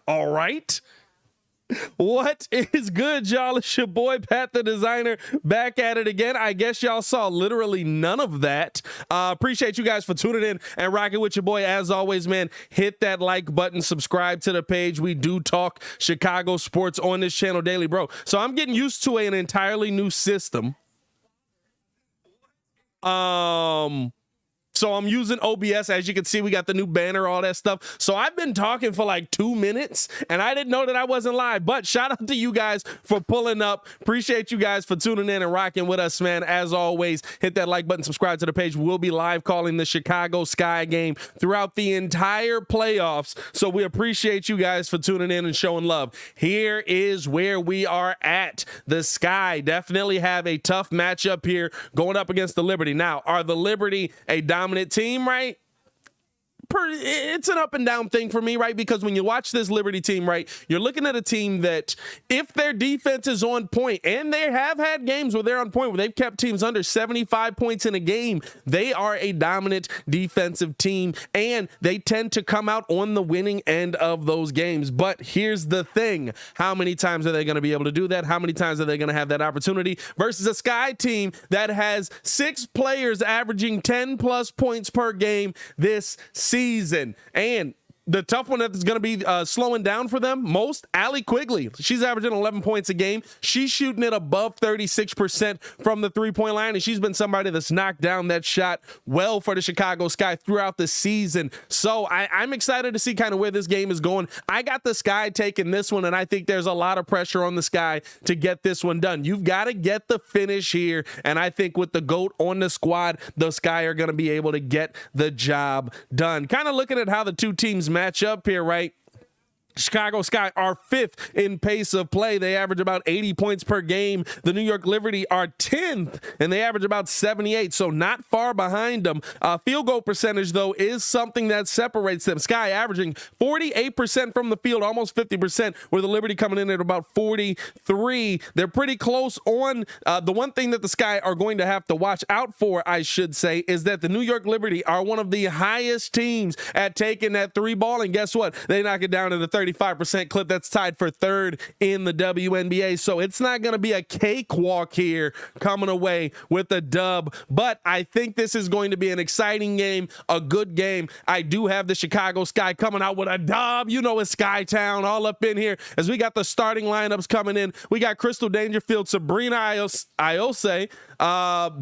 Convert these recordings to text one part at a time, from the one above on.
All right. What is good, y'all? It's your boy, Pat the Designer, back at it again. I guess y'all saw literally none of that. Appreciate you guys for tuning in and rocking with your boy. As always, man, hit that like button, subscribe to the page. We do talk Chicago sports on this channel daily, bro. So I'm getting used to an entirely new system. So I'm using OBS. As you can see, we got the new banner, all that stuff. So I've been talking for like 2 minutes, and I didn't know that I wasn't live. But shout out to you guys for pulling up. Appreciate you guys for tuning in and rocking with us, man. As always, hit that like button, subscribe to the page. We'll be live calling the Chicago Sky game throughout the entire playoffs. So we appreciate you guys for tuning in and showing love. Here is where we are at. The Sky definitely have a tough matchup here going up against the Liberty. Now, are the Liberty a dominant team, right? It's an up and down thing for me, right? Because when you watch this Liberty team, right, you're looking at a team that if their defense is on point, and they have had games where they're on point, where they've kept teams under 75 points in a game, they are a dominant defensive team, and they tend to come out on the winning end of those games. But here's the thing. How many times are they going to be able to do that? How many times are they going to have that opportunity versus a Sky team that has 6 players averaging 10+ points per game this season? And the tough one that's going to be slowing down for them most, Allie Quigley. She's averaging 11 points a game. She's shooting it above 36% from the three-point line, and she's been somebody that's knocked down that shot well for the Chicago Sky throughout the season. So I'm excited to see kind of where this game is going. I got the Sky taking this one, and I think there's a lot of pressure on the Sky to get this one done. You've got to get the finish here, and I think with the GOAT on the squad, the Sky are going to be able to get the job done. Kind of looking at how the two teams match up here, right? Chicago Sky are 5th in pace of play. They average about 80 points per game. The New York Liberty are 10th, and they average about 78, so not far behind them. Field goal percentage, though, is something that separates them. Sky averaging 48% from the field, almost 50%, where the Liberty coming in at about 43. They're pretty close on. The one thing that the Sky are going to have to watch out for, I should say, is that the New York Liberty are one of the highest teams at taking that 3 ball, and guess what? They knock it down to the 35% clip. That's tied for 3rd in the WNBA. So it's not going to be a cakewalk here coming away with a dub, but I think this is going to be an exciting game, a good game. I do have the Chicago Sky coming out with a dub. You know, it's Sky Town all up in here as we got the starting lineups coming in. We got Crystal Dangerfield, Sabrina Iose,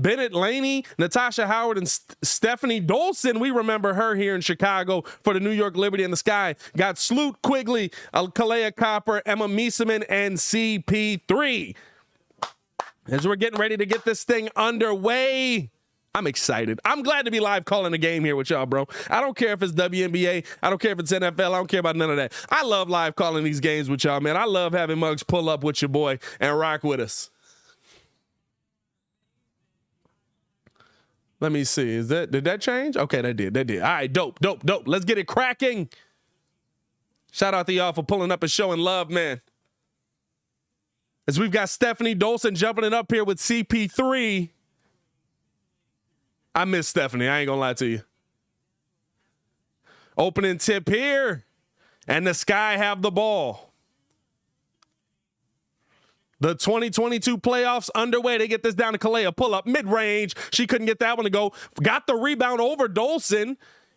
Bennett Laney, Natasha Howard, and Stephanie Dolson. We remember her here in Chicago for the New York Liberty, and the Sky got Sloot, Quigley, Kalea Copper, Emma Mieseman, and CP3. As we're getting ready to get this thing underway, I'm excited. I'm glad to be live calling the game here with y'all, bro. I don't care if it's WNBA. I don't care if it's NFL. I don't care about none of that. I love live calling these games with y'all, man. I love having Muggs pull up with your boy and rock with us. Let me see. Did that change? Okay, that did. All right, dope. Let's get it cracking. Shout out to y'all for pulling up and showing love, man. As we've got Stephanie Dolson jumping it up here with CP3. I miss Stephanie. I ain't gonna lie to you. Opening tip here. And the Sky have the ball. The 2022 playoffs underway. They get this down to Kalea. Pull up mid-range. She couldn't get that one to go. Got the rebound over Dolson.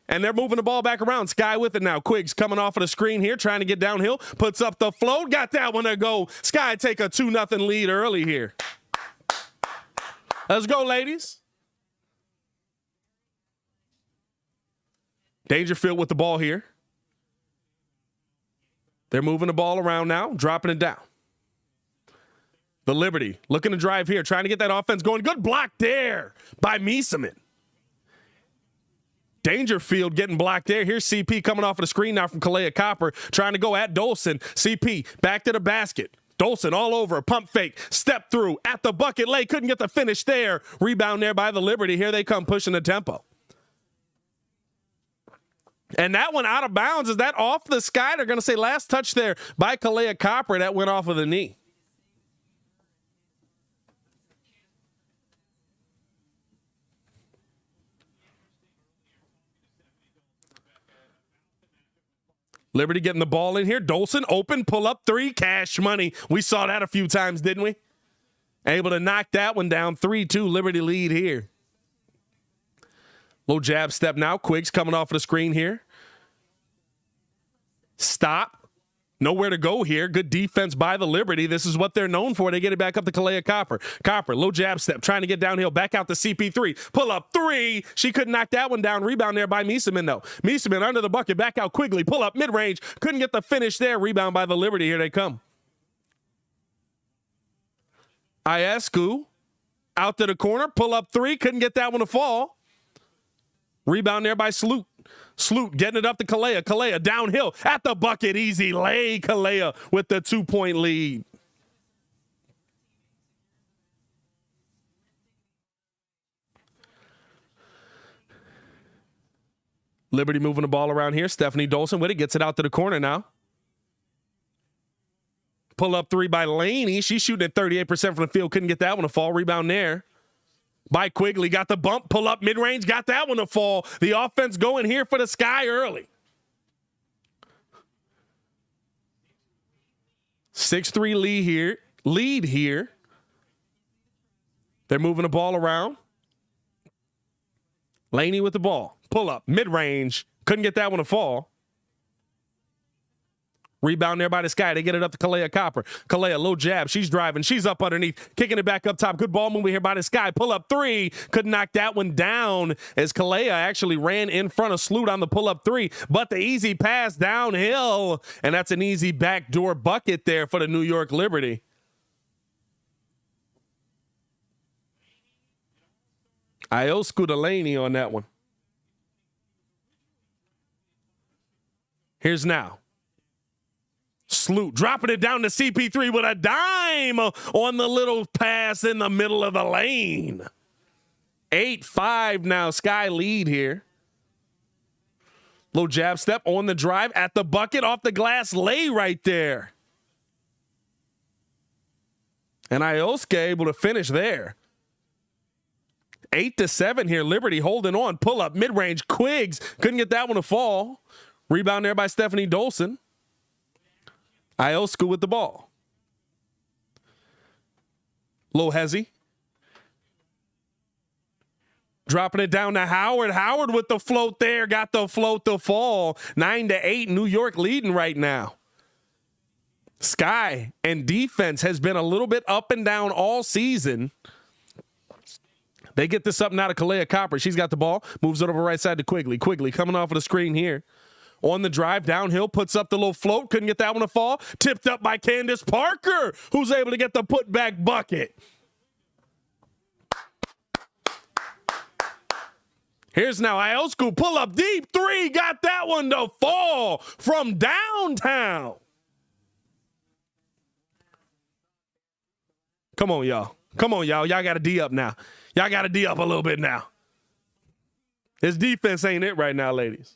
And they're moving the ball back around. Sky with it now. Quiggs coming off of the screen here, trying to get downhill. Puts up the float. Got that one to go. Sky take a 2-0 lead early here. Let's go, ladies. Dangerfield with the ball here. They're moving the ball around now, dropping it down. The Liberty looking to drive here, trying to get that offense going. Good block there by Mieseman. Dangerfield getting blocked there. Here's CP coming off of the screen now from Kalea Copper, trying to go at Dolson. CP back to the basket. Dolson all over, pump fake, step through at the bucket lay. Couldn't get the finish there. Rebound there by the Liberty. Here they come pushing the tempo. And that one out of bounds. Is that off the Sky? They're going to say last touch there by Kalea Copper. That went off of the knee. Liberty getting the ball in here. Dolson open, pull up three, cash money. We saw that a few times, didn't we? Able to knock that one down. 3-2 Liberty lead here. Low jab step now. Quiggs coming off of the screen here. Stop. Nowhere to go here. Good defense by the Liberty. This is what they're known for. They get it back up to Kalea Copper. Copper, low jab step, trying to get downhill. Back out to CP3. Pull up three. She couldn't knock that one down. Rebound there by Mieseman, though. Mieseman under the bucket. Back out quickly. Pull up mid-range. Couldn't get the finish there. Rebound by the Liberty. Here they come. Iescu out to the corner. Pull up three. Couldn't get that one to fall. Rebound there by Sloot. Sloot getting it up to Kalea. Kalea downhill at the bucket. Easy lay. Kalea with the 2-point lead. Liberty moving the ball around here. Stephanie Dolson with it. Gets it out to the corner now. Pull up three by Laney. She's shooting at 38% from the field. Couldn't get that one to fall. Rebound there by Quigley. Got the bump. Pull up mid-range. Got that one to fall. The offense going here for the Sky early. 6-3 lead here. They're moving the ball around. Laney with the ball. Pull up mid-range. Couldn't get that one to fall. Rebound there by the Sky. They get it up to Kalea Copper. Kalea, low jab. She's driving. She's up underneath. Kicking it back up top. Good ball movement here by the Sky. Pull up three. Couldn't knock that one down as Kalea actually ran in front of Sloot on the pull up three. But the easy pass downhill. And that's an easy backdoor bucket there for the New York Liberty. Ioscu Delaney on that one. Here's now. Sloot dropping it down to CP3 with a dime on the little pass in the middle of the lane. 8-5 now. Sky lead here. Low jab step on the drive at the bucket, off the glass, lay right there. And Iosca able to finish there. 8-7 here. Liberty holding on. Pull up mid-range. Quiggs couldn't get that one to fall. Rebound there by Stephanie Dolson. Iosca with the ball. Low Hezzy. Dropping it down to Howard. Howard with the float there. Got the float to fall. 9-8. New York leading right now. Sky and defense has been a little bit up and down all season. They get this up now to Kalea Copper. She's got the ball. Moves it over right side to Quigley. Quigley coming off of the screen here. On the drive, downhill, puts up the little float. Couldn't get that one to fall. Tipped up by Candace Parker, who's able to get the putback bucket. Here's now Ioscu. Pull up deep. Three. Got that one to fall from downtown. Come on, y'all. Come on, y'all. Y'all got to D up now. Y'all got to D up a little bit now. His defense ain't it right now, ladies.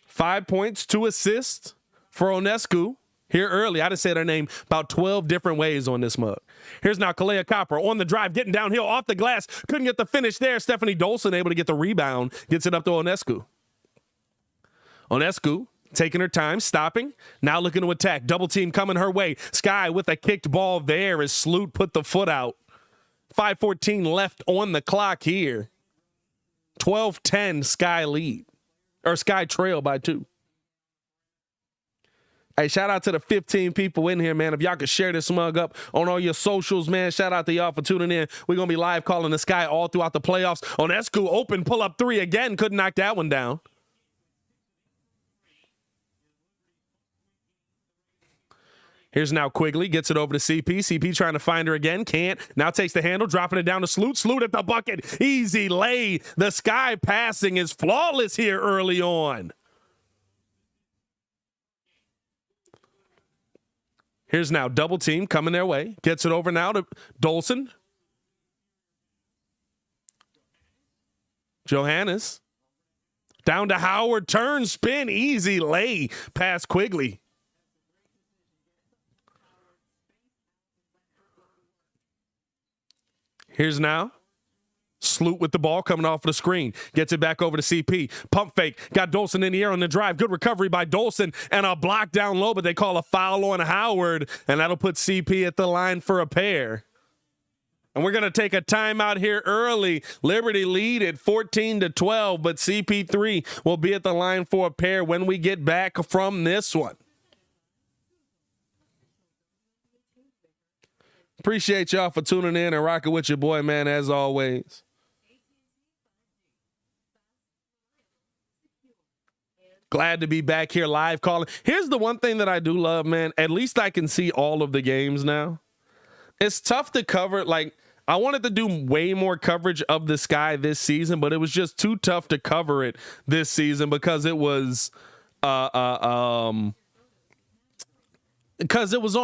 Five points, 2 assists for Onescu here early. I just said her name about 12 different ways on this mug. Here's now Kalea Copper on the drive, getting downhill off the glass. Couldn't get the finish there. Stephanie Dolson able to get the rebound. Gets it up to Onescu. Onescu taking her time, stopping. Now looking to attack. Double team coming her way. Sky with a kicked ball there as Sloot put the foot out. 5:14 left on the clock here. 12-10 Sky lead. Or Sky trail by 2. Hey, shout out to the 15 people in here, man. If y'all could share this mug up on all your socials, man. Shout out to y'all for tuning in. We're going to be live calling the Sky all throughout the playoffs. Onescu open, pull up three again. Couldn't knock that one down. Here's now Quigley. Gets it over to CP. CP trying to find her again. Can't. Now takes the handle. Dropping it down to Sloot. Sloot at the bucket. Easy lay. The Sky passing is flawless here early on. Here's now double team coming their way. Gets it over now to Dolson. Johannes. Down to Howard. Turn, spin. Easy lay. Past Quigley. Here's now Sloot with the ball coming off the screen. Gets it back over to CP. Pump fake. Got Dolson in the air on the drive. Good recovery by Dolson and a block down low, but they call a foul on Howard, and that'll put CP at the line for a pair. And we're going to take a timeout here early. Liberty lead at 14-12, but CP3 will be at the line for a pair when we get back from this one. Appreciate y'all for tuning in and rocking with your boy, man, as always. Glad to be back here live calling. Here's the one thing that I do love, man. At least I can see all of the games now. It's tough to cover. Like, I wanted to do way more coverage of the Sky this season, but it was just too tough to cover it this season because it was on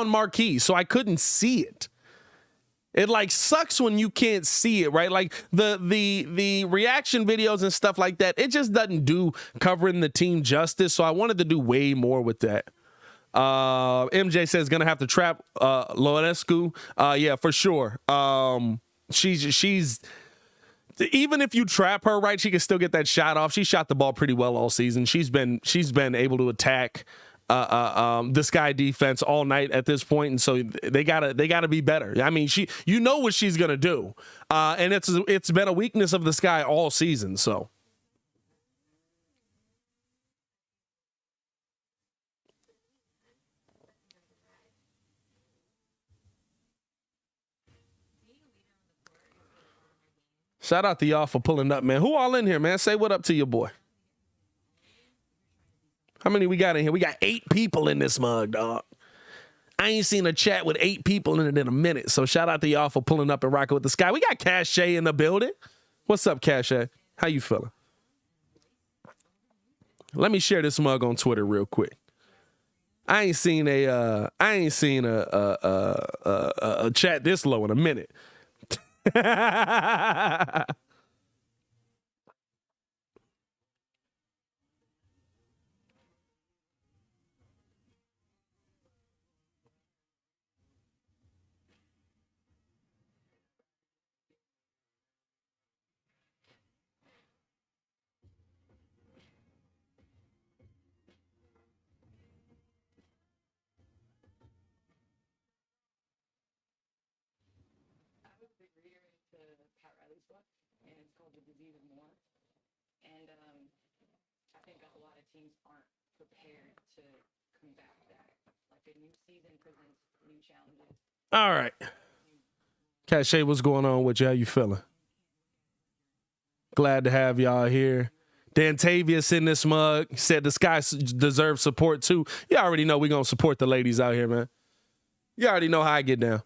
marquee, so I couldn't see it. It like sucks when you can't see it, right? Like the reaction videos and stuff like that, it just doesn't do covering the team justice. So I wanted to do way more with that. MJ says gonna have to trap Lonescu. Yeah, for sure. She's even if you trap her right, she can still get that shot off. She shot the ball pretty well all season. She's been able to attack the Sky defense all night at this point, and so they gotta be better. I mean, you know what she's gonna do, and it's been a weakness of the Sky all season. So shout out to y'all for pulling up, man. Who all in here, man? Say what up to your boy. How many we got in here? We got 8 people in this mug, dog. I ain't seen a chat with 8 people in it in a minute. So shout out to y'all for pulling up and rocking with the Sky. We got Cache in the building. What's up, Cache? How you feeling? Let me share this mug on Twitter real quick. I ain't seen a chat this low in a minute. All right. Cache, what's going on with you? How you feeling? Glad to have y'all here. Dantavius in this mug said the Sky deserves support too. You already know we're going to support the ladies out here, man. You already know how I get down.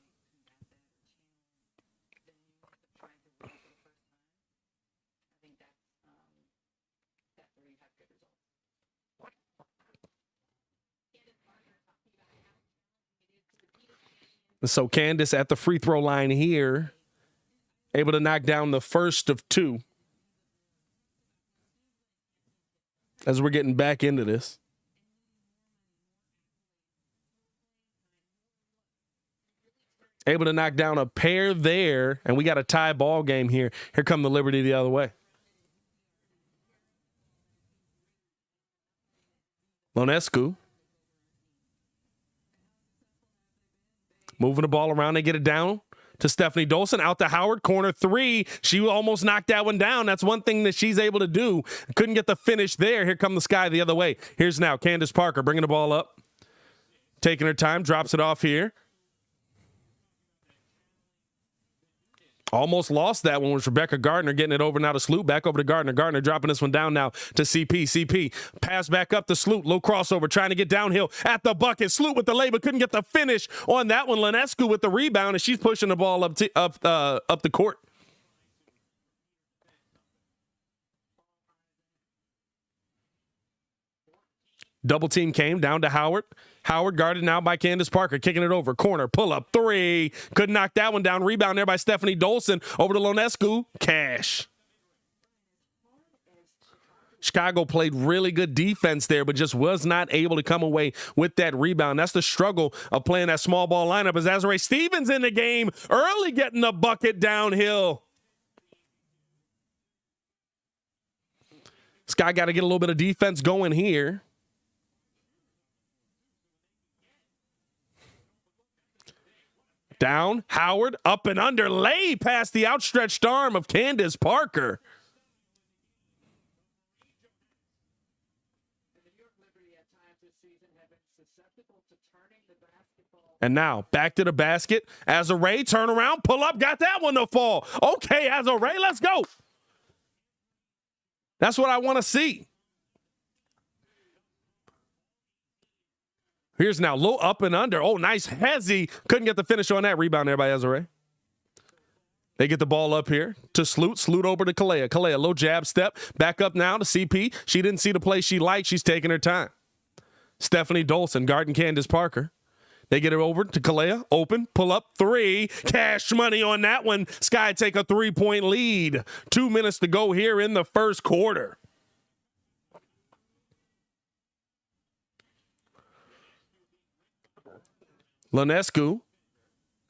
So Candace at the free throw line here, able to knock down the first of 2. As we're getting back into this. Able to knock down a pair there, and we got a tie ball game here. Here come the Liberty the other way. Lonescu. Moving the ball around, they get it down to Stephanie Dolson, out to Howard, corner 3. She almost knocked that one down. That's one thing that she's able to do. Couldn't get the finish there. Here come the Sky the other way. Here's now Candace Parker bringing the ball up. Taking her time, drops it off here. Almost lost that one with Rebecca Gardner getting it over now to Sloot. Back over to Gardner. Gardner dropping this one down now to CP. CP pass back up to Sloot. Low crossover trying to get downhill at the bucket. Sloot with the lay but couldn't get the finish on that one. Lonescu with the rebound, and she's pushing the ball up the court. Double team came down to Howard. Howard guarded now by Candace Parker, kicking it over. Corner, pull up, 3. Couldn't knock that one down. Rebound there by Stephanie Dolson. Over to Lonescu. Cash. Chicago played really good defense there, but just was not able to come away with that rebound. That's the struggle of playing that small ball lineup as Azurá Stevens in the game, early getting the bucket downhill. Sky got to get a little bit of defense going here. Down, Howard, up and under, lay past the outstretched arm of Candace Parker. And now back to the basket. Azare, turn around, pull up, got that one to fall. Okay, Azare, let's go. That's what I want to see. Here's now low up and under. Oh, nice hezzy. Couldn't get the finish on that rebound there by Azare. They get the ball up here to Sloot. Sloot over to Kalea. Kalea, low jab step. Back up now to CP. She didn't see the play she liked. She's taking her time. Stephanie Dolson guarding Candace Parker. They get it over to Kalea. Open, pull up, three. Cash money on that one. Sky take a 3-point lead. 2 minutes to go here in the first quarter. Lanescu,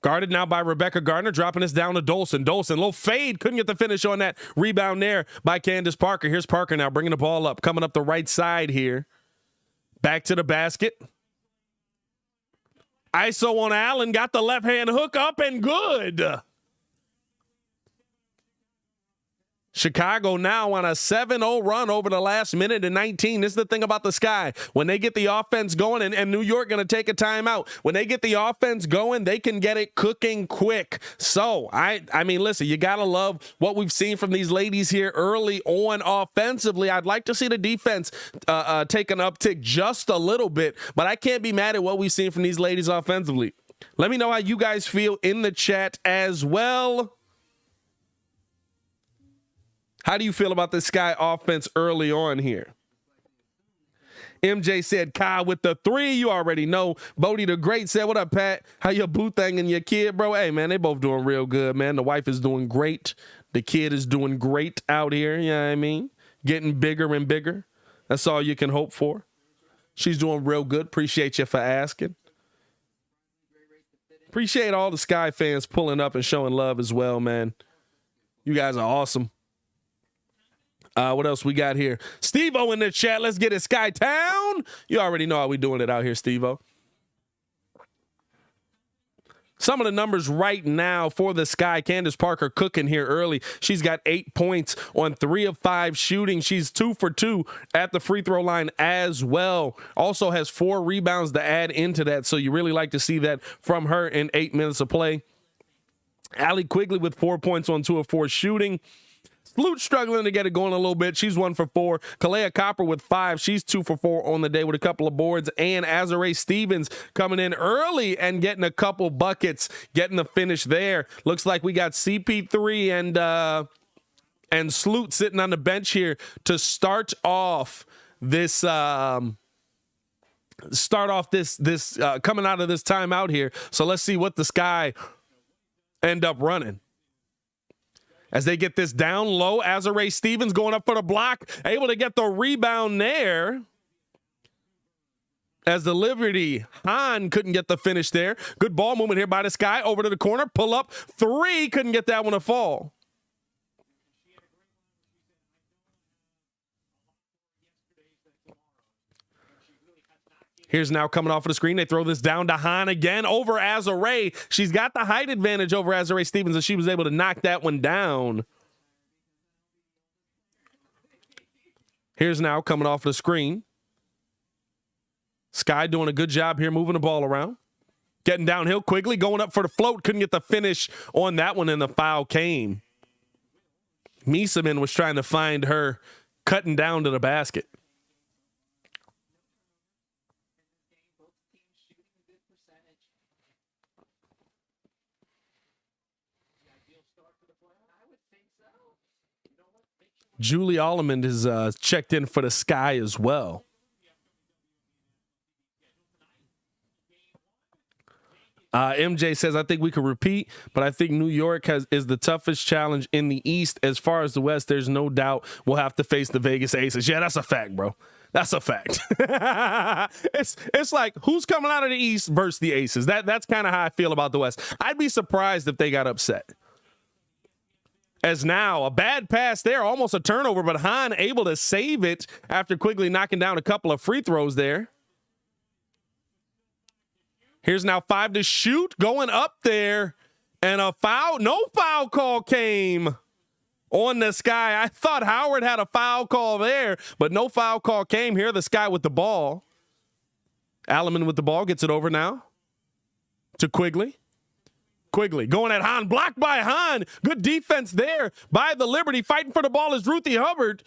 guarded now by Rebecca Gardner, dropping this down to Dolson. Dolson, low fade, couldn't get the finish on that rebound there by Candace Parker. Here's Parker now bringing the ball up, coming up the right side here. Back to the basket. ISO on Allen, got the left-hand hook up and good. Chicago now on a 7-0 run over the last minute and 19. This is the thing about the Sky. When they get the offense going, and New York going to take a timeout. When they get the offense going, they can get it cooking quick. So, I mean, listen, you got to love what we've seen from these ladies here early on offensively. I'd like to see the defense take an uptick just a little bit, but I can't be mad at what we've seen from these ladies offensively. Let me know how you guys feel in the chat as well. How do you feel about the Sky offense early on here? MJ said, Kai with the 3. You already know. Bodie the Great said, what up, Pat? How your boo thing and your kid, bro? Hey, man, they both doing real good, man. The wife is doing great. The kid is doing great out here. You know what I mean? Getting bigger and bigger. That's all you can hope for. She's doing real good. Appreciate you for asking. Appreciate all the Sky fans pulling up and showing love as well, man. You guys are awesome. What else we got here? Steve-O in the chat. Let's get it, Sky Town. You already know how we doing it out here, Steve-O. Some of the numbers right now for the Sky. Candace Parker cooking here early. She's got 8 points on 3 of 5 shooting. She's 2 for 2 at the free throw line as well. Also has 4 rebounds to add into that. So you really like to see that from her in 8 minutes of play. Allie Quigley with 4 points on 2 of 4 shooting. Sloot struggling to get it going a little bit. She's 1 for 4. Kalea Copper with 5. She's 2 for 4 on the day with a couple of boards. And Azare Stevens coming in early and getting a couple buckets, getting the finish there. Looks like we got CP3 and Sloot sitting on the bench here to start off this coming out of this timeout here. So let's see what the Sky end up running. As they get this down low, Azare Stevens going up for the block, able to get the rebound there. As the Liberty, Hahn couldn't get the finish there. Good ball movement here by the Sky. Over to the corner, pull up, 3, couldn't get that one to fall. Here's now coming off of the screen. They throw this down to Hahn again over Azare. She's got the height advantage over Azare Stevens, and she was able to knock that one down. Here's now coming off of the screen. Sky doing a good job here moving the ball around. Getting downhill quickly, going up for the float. Couldn't get the finish on that one, and the foul came. Mieseman was trying to find her cutting down to the basket. Julie Allemand is checked in for the Sky as well. MJ says, I think we could repeat, but I think New York is the toughest challenge in the East. As far as the West, there's no doubt we'll have to face the Vegas Aces. Yeah, that's a fact, bro. That's a fact. It's like, who's coming out of the East versus the Aces? That's kind of how I feel about the West. I'd be surprised if they got upset. As now a bad pass there, almost a turnover, but Hahn able to save it after quickly knocking down a couple of free throws there. Here's now 5 to shoot, going up there, and a foul. No foul call came on the Sky. I thought Howard had a foul call there, but no foul call came here. The Sky with the ball. Alleman with the ball, gets it over now to Quigley. Quigley going at Hahn, blocked by Hahn. Good defense there by the Liberty. Fighting for the ball is Ruthie Hubbard.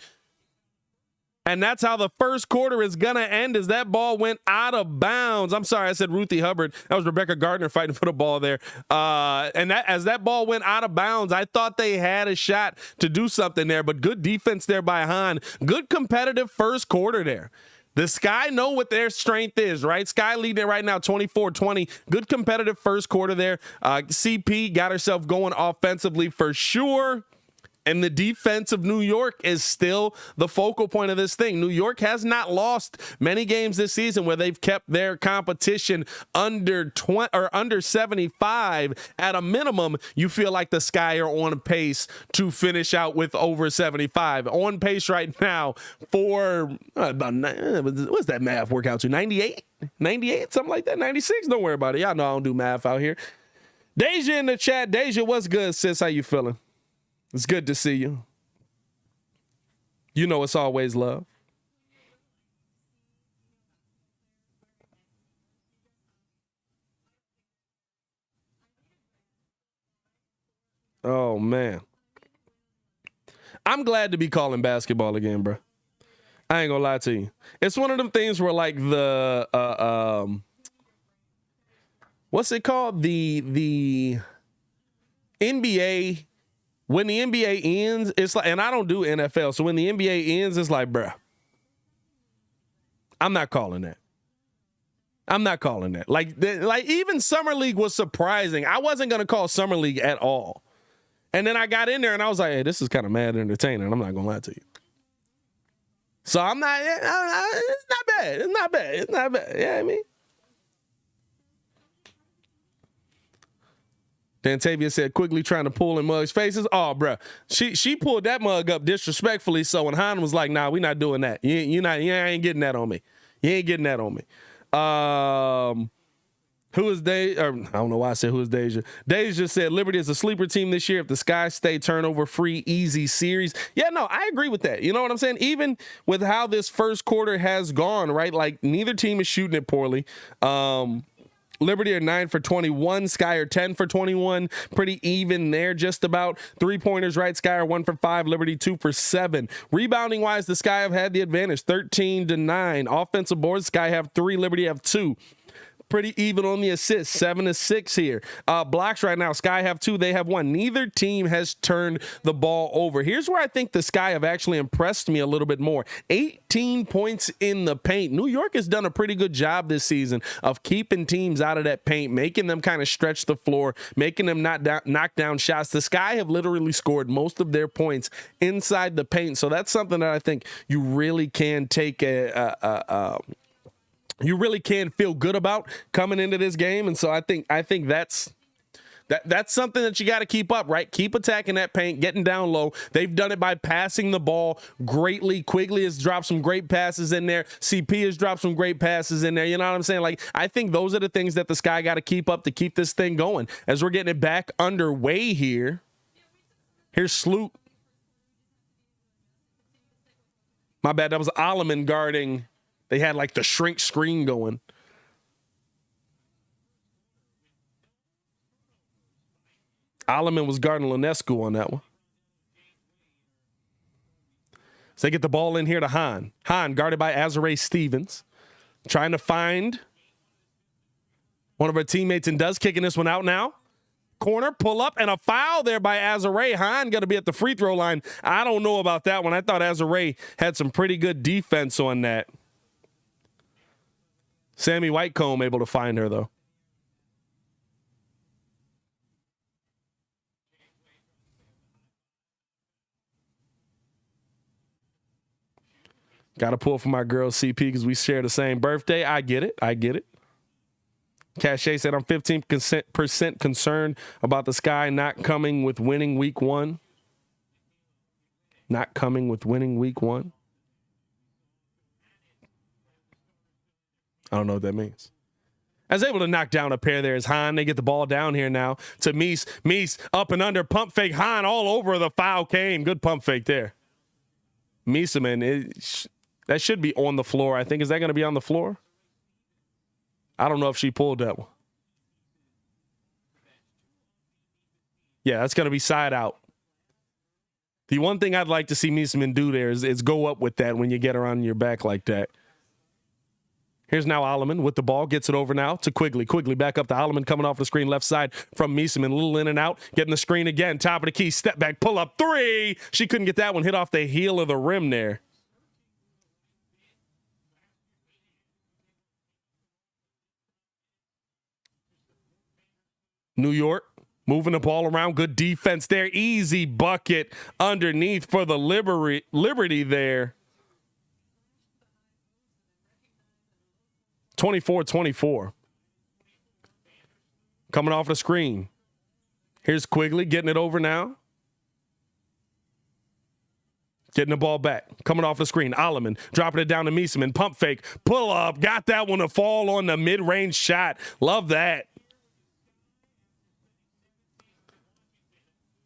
And that's how the first quarter is going to end, as that ball went out of bounds. I'm sorry, I said Ruthie Hubbard. That was Rebecca Gardner fighting for the ball there. And that as that ball went out of bounds, I thought they had a shot to do something there, but good defense there by Hahn. Good competitive first quarter there. The Sky know what their strength is, right? Sky leading it right now 24-20. Good competitive first quarter there. CP got herself going offensively for sure. And the defense of New York is still the focal point of this thing. New York has not lost many games this season where they've kept their competition under 20 or under 75. At a minimum, you feel like the Sky are on pace to finish out with over 75. On pace right now for about, what's that math work out to? 98? 98? Something like that? 96? Don't worry about it. Y'all know I don't do math out here. Deja in the chat. Deja, what's good, sis? How you feeling? It's good to see you. You know it's always love. Oh, man. I'm glad to be calling basketball again, bro. I ain't gonna lie to you. It's one of them things where, like, the what's it called? The NBA. When the NBA ends, it's like, and I don't do NFL, so when the NBA ends, it's like, bruh, I'm not calling that. I'm not calling that. Like even Summer League was surprising. I wasn't going to call Summer League at all. And then I got in there and I was like, hey, this is kind of mad entertaining. I'm not going to lie to you. So it's not bad. It's not bad. It's not bad. Yeah, I mean. Dantavia said, quickly trying to pull in Mug's faces. Oh, bruh. She pulled that mug up disrespectfully. So when Han was like, nah, we not doing that. You ain't getting that on me. You ain't getting that on me. Who is Deja? I don't know why I said who is Deja. Deja said Liberty is a sleeper team this year if the Sky stay turnover free, easy series. Yeah, no, I agree with that. You know what I'm saying? Even with how this first quarter has gone, right? Like neither team is shooting it poorly. Liberty are 9 for 21. Sky are 10 for 21. Pretty even there, just about. 3-pointers, right? Sky are 1 for 5. Liberty 2 for 7. Rebounding wise, the Sky have had the advantage, 13-9. Offensive boards, Sky have 3. Liberty have 2. Pretty even on the assists, 7-6 here. Blocks right now, Sky have 2, they have 1. Neither team has turned the ball over. Here's where I think the Sky have actually impressed me a little bit more. 18 points in the paint. New York has done a pretty good job this season of keeping teams out of that paint, making them kind of stretch the floor, making them knock down shots. The Sky have literally scored most of their points inside the paint. So that's something that I think you really can take you really can feel good about coming into this game. And so I think that's something that you got to keep up, right? Keep attacking that paint, getting down low. They've done it by passing the ball greatly. Quigley has dropped some great passes in there. CP has dropped some great passes in there. You know what I'm saying? Like, I think those are the things that the Sky got to keep up to keep this thing going. As we're getting it back underway here. Here's Sloot. My bad. That was Alleman guarding. They had like the shrink screen going. Alleman was guarding Linescu on that one. So they get the ball in here to Hahn. Hahn guarded by Azare Stevens. Trying to find one of our teammates and does, kicking this one out now. Corner, pull up, and a foul there by Azare. Hahn going to be at the free throw line. I don't know about that one. I thought Azare had some pretty good defense on that. Sammy Whitecomb able to find her, though. Got to pull for my girl CP because we share the same birthday. I get it. I get it. Cache said, I'm 15% concerned about the Sky not coming with winning week 1. Not coming with winning week one. I don't know what that means. I was able to knock down a pair there as Hahn. They get the ball down here now to Mies. Mies up and under, pump fake. Hahn all over the foul came. Good pump fake there. Mieseman, that should be on the floor. I think. Is that going to be on the floor? I don't know if she pulled that one. Yeah, that's going to be side out. The one thing I'd like to see Mieseman do there is go up with that when you get her on your back like that. Here's now Alleman with the ball. Gets it over now to Quigley. Quigley back up to Alleman coming off the screen left side from Mieseman. A little in and out. Getting the screen again. Top of the key. Step back. Pull up. Three. She couldn't get that one. Hit off the heel of the rim there. New York moving the ball around. Good defense there. Easy bucket underneath for the Liberty there. 24-24. Coming off the screen. Here's Quigley getting it over now. Getting the ball back. Coming off the screen. Alleman dropping it down to Mieseman. Pump fake. Pull up. Got that one to fall on the mid-range shot. Love that.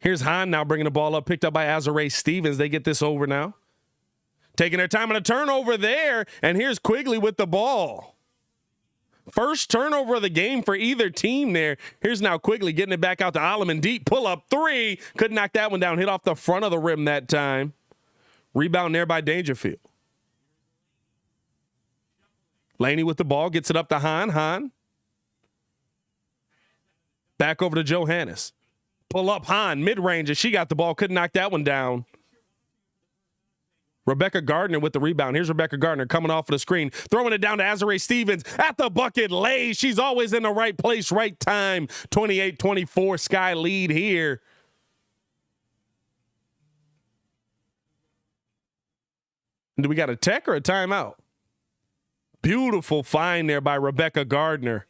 Here's Hahn now bringing the ball up. Picked up by Azarae Stevens. They get this over now. Taking their time on a turnover there. And here's Quigley with the ball. First turnover of the game for either team there. Here's now Quigley getting it back out to Alleman. Deep pull-up three. Couldn't knock that one down. Hit off the front of the rim that time. Rebound there by Dangerfield. Laney with the ball. Gets it up to Hahn. Hahn. Back over to Johannes. Pull up Hahn. Mid-range. She got the ball. Couldn't knock that one down. Rebecca Gardner with the rebound. Here's Rebecca Gardner coming off of the screen. Throwing it down to Azarae Stevens. At the bucket, lays. She's always in the right place, right time. 28-24 Sky lead here. Do we got a tech or a timeout? Beautiful find there by Rebecca Gardner.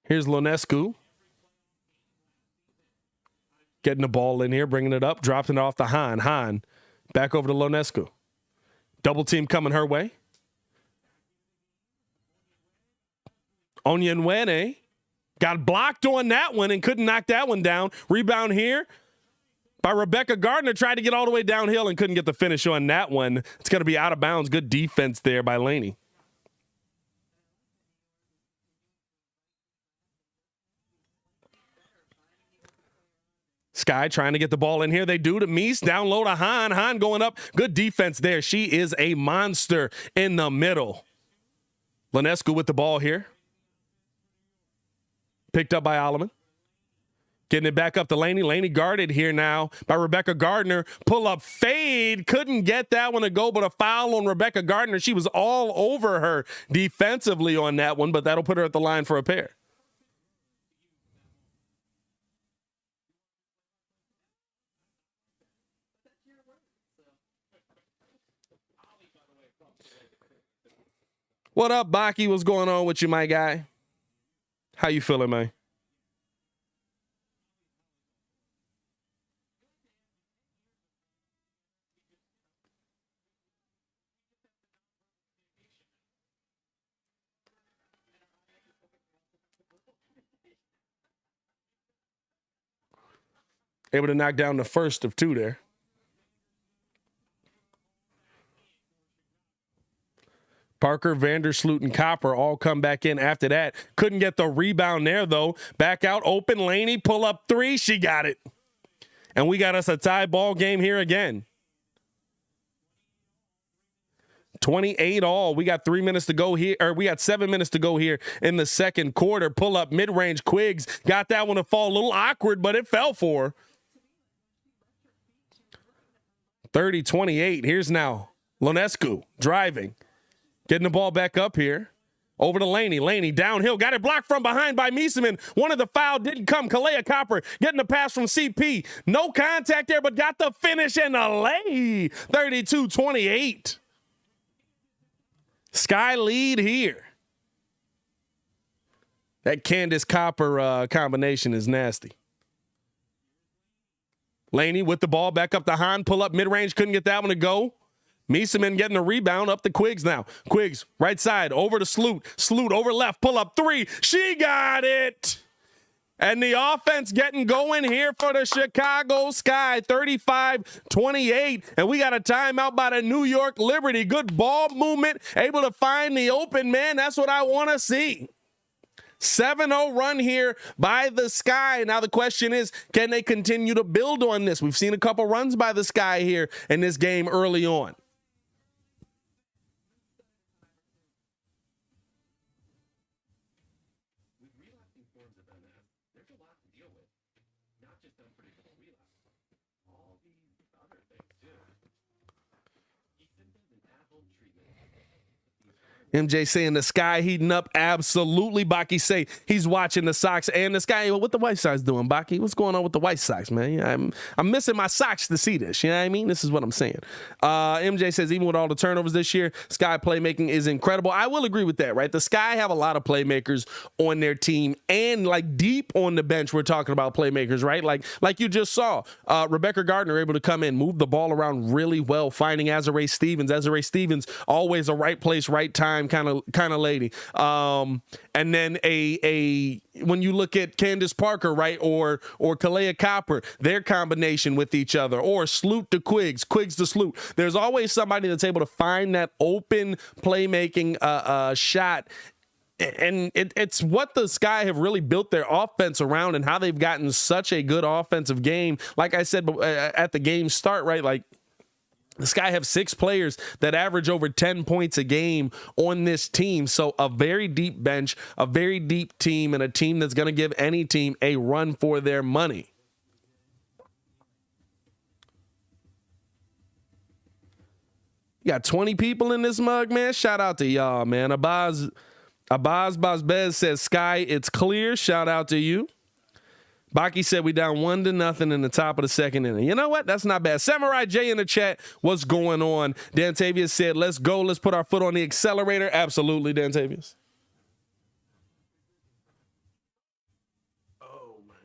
Here's Lonescu. Getting the ball in here, bringing it up, dropping it off to Hahn. Hahn back over to Lonescu. Double team coming her way. Onyenwene got blocked on that one and couldn't knock that one down. Rebound here by Rebecca Gardner. Tried to get all the way downhill and couldn't get the finish on that one. It's going to be out of bounds. Good defense there by Laney. Sky trying to get the ball in here. They do to Mies. Down low to Hahn. Hahn going up. Good defense there. She is a monster in the middle. Lonescu with the ball here. Picked up by Alleman. Getting it back up to Laney. Laney guarded here now by Rebecca Gardner. Pull up fade. Couldn't get that one to go, but a foul on Rebecca Gardner. She was all over her defensively on that one, but that'll put her at the line for a pair. What up, Baki? What's going on with you, my guy? How you feeling, man? Able to knock down the first of two there. Parker, Vandersloot, and Copper all come back in after that. Couldn't get the rebound there, though. Back out, open, Laney, pull up three. She got it. And we got us a tie ball game here again. 28 all. We got 3 minutes to go here, or we got 7 minutes to go here in the second quarter. Pull up mid-range. Quiggs got that one to fall. A little awkward, but it fell for her. 30-28. Here's now Lonescu driving. Getting the ball back up here. Over to Laney. Laney downhill. Got it blocked from behind by Mieseman. One of the foul didn't come. Kalea Copper getting the pass from CP. No contact there, but got the finish and a lay. 32-28. Sky lead here. That Candace Copper combination is nasty. Laney with the ball back up to Hahn. Pull up mid-range. Couldn't get that one to go. Mieseman getting the rebound up to Quiggs now. Quiggs, right side, over to Sloot. Sloot over left, pull up three. She got it. And the offense getting going here for the Chicago Sky, 35-28. And we got a timeout by the New York Liberty. Good ball movement, able to find the open man. That's what I want to see. 7-0 run here by the Sky. Now the question is, can they continue to build on this? We've seen a couple runs by the Sky here in this game early on. MJ saying the Sky heating up. Absolutely. Baki say he's watching the Sox and the Sky. What the White Sox doing, Baki? What's going on with the White Sox, man? Yeah, I'm missing my socks to see this. You know what I mean? This is what I'm saying. MJ says even with all the turnovers this year, Sky playmaking is incredible. I will agree with that, right? The Sky have a lot of playmakers on their team and like deep on the bench. We're talking about playmakers, right? Like you just saw, Rebecca Gardner able to come in, move the ball around really well, finding Azurá Stevens. Azurá Stevens always a right place, right time kind of lady. And then when you look at Candace Parker, right, or Kalea Copper, their combination with each other, or Sloot to Quiggs, Quiggs to Sloot. There's always somebody that's able to find that open playmaking shot. And it's what the Sky have really built their offense around and how they've gotten such a good offensive game. Like I said at the game start, right, like, the Sky have 6 players that average over 10 points a game on this team. So a very deep bench, a very deep team, and a team that's going to give any team a run for their money. You got 20 people in this mug, man. Shout out to y'all, man. Abaz Bazbez says, Sky, it's clear. Shout out to you. Baki said we down 1-0 in the top of the second inning. You know what? That's not bad. Samurai J in the chat, what's going on? Dantavius said, let's go. Let's put our foot on the accelerator. Absolutely, Dantavius. Oh, man.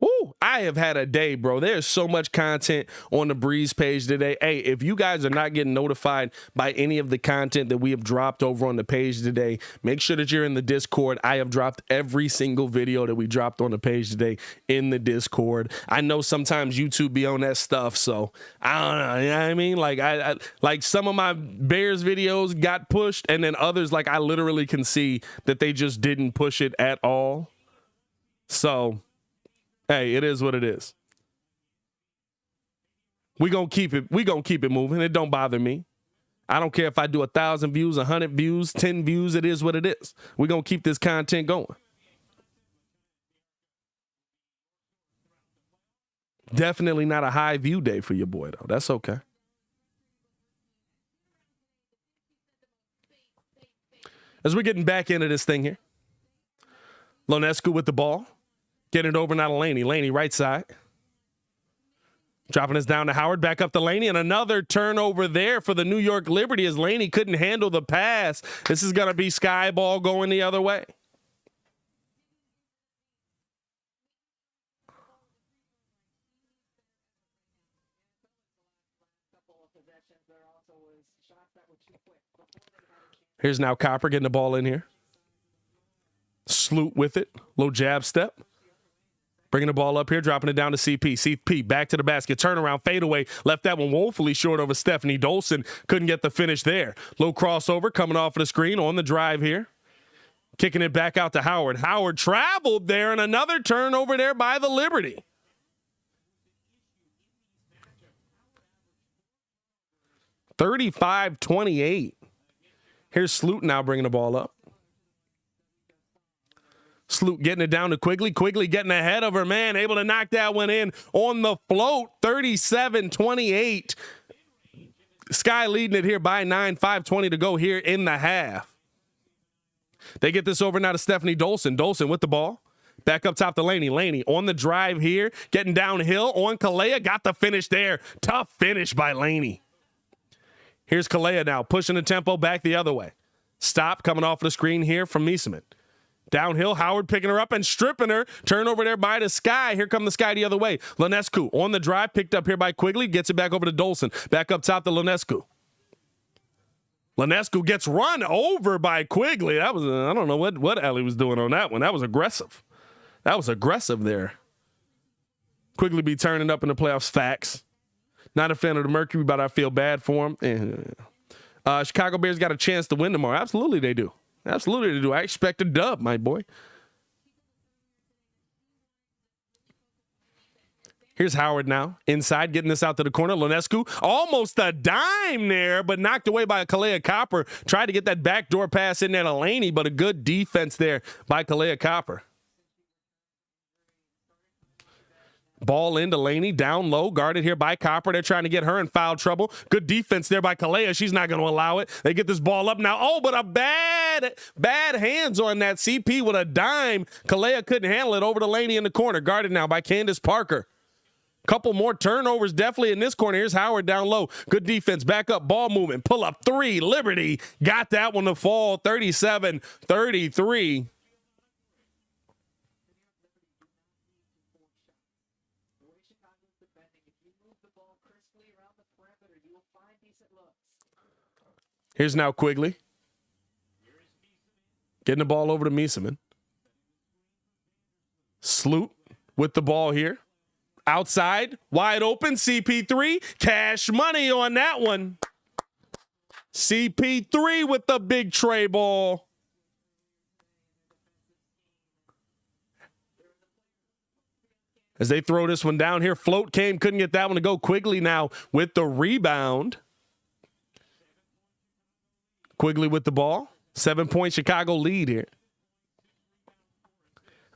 Woo, I have had a day, bro. There's so much content on the Breeze page today. Hey, if you guys are not getting notified by any of the content that we have dropped over on the page today, make sure that you're in the Discord. I have dropped every single video that we dropped on the page today in the Discord. I know sometimes YouTube be on that stuff, so I don't know. You know what I mean? Like I like some of my Bears videos got pushed, and then others, like I literally can see that they just didn't push it at all. So hey, it is what it is. We gonna keep it moving. It don't bother me. I don't care if I do 1,000 views, 100 views, 10 views. It is what it is. We gonna keep this content going. Definitely not a high view day for your boy though. That's okay. As we're getting back into this thing here, Lonescu with the ball. Getting it over now to Laney. Laney right side. Dropping us down to Howard. Back up to Laney. And another turnover there for the New York Liberty as Laney couldn't handle the pass. This is going to be Sky ball going the other way. Here's now Copper getting the ball in here. Sloot with it. Low jab step. Bringing the ball up here, dropping it down to CP. CP back to the basket, turnaround, fadeaway. Left that one woefully short over Stephanie Dolson. Couldn't get the finish there. Low crossover coming off of the screen on the drive here. Kicking it back out to Howard. Howard traveled there, and another turnover there by the Liberty. (35-28). Here's Sloot now bringing the ball up. Sloot getting it down to Quigley. Quigley getting ahead of her man, able to knock that one in on the float, 37-28. Sky leading it here by 9, 5:20 to go here in the half. They get this over now to Stephanie Dolson. Dolson with the ball. Back up top to Laney. Laney on the drive here, getting downhill on Kalea. Got the finish there. Tough finish by Laney. Here's Kalea now, pushing the tempo back the other way. Stop coming off the screen here from Mieseman. Downhill, Howard picking her up and stripping her. Turn over there by the Sky. Here come the Sky the other way. Lenescu on the drive, picked up here by Quigley. Gets it back over to Dolson. Back up top to Lenescu. Lenescu gets run over by Quigley. That was, I don't know what Ellie was doing on that one. That was aggressive. That was aggressive there. Quigley be turning up in the playoffs, facts. Not a fan of the Mercury, but I feel bad for him. Chicago Bears got a chance to win tomorrow. Absolutely they do. Absolutely they do. I expect a dub, my boy. Here's Howard now. Inside, getting this out to the corner. Lenescu, almost a dime there, but knocked away by Kalea Copper. Tried to get that backdoor pass in there to Laney, but a good defense there by Kalea Copper. Ball into Laney, down low, guarded here by Copper. They're trying to get her in foul trouble. Good defense there by Kalea. She's not going to allow it. They get this ball up now. Oh, but a bad hands on that. CP with a dime. Kalea couldn't handle it. Over to Laney in the corner. Guarded now by Candace Parker. Couple more turnovers definitely in this corner. Here's Howard down low. Good defense. Back up. Ball movement. Pull up three. Liberty got that one to fall. 37-33. Here's now Quigley. Getting the ball over to Mieseman. Sloot with the ball here. Outside, wide open, CP3. Cash money on that one. CP3 with the big tray ball. As they throw this one down here, float came, couldn't get that one to go. Quigley now with the rebound. Quigley with the ball. 7-point Chicago lead here.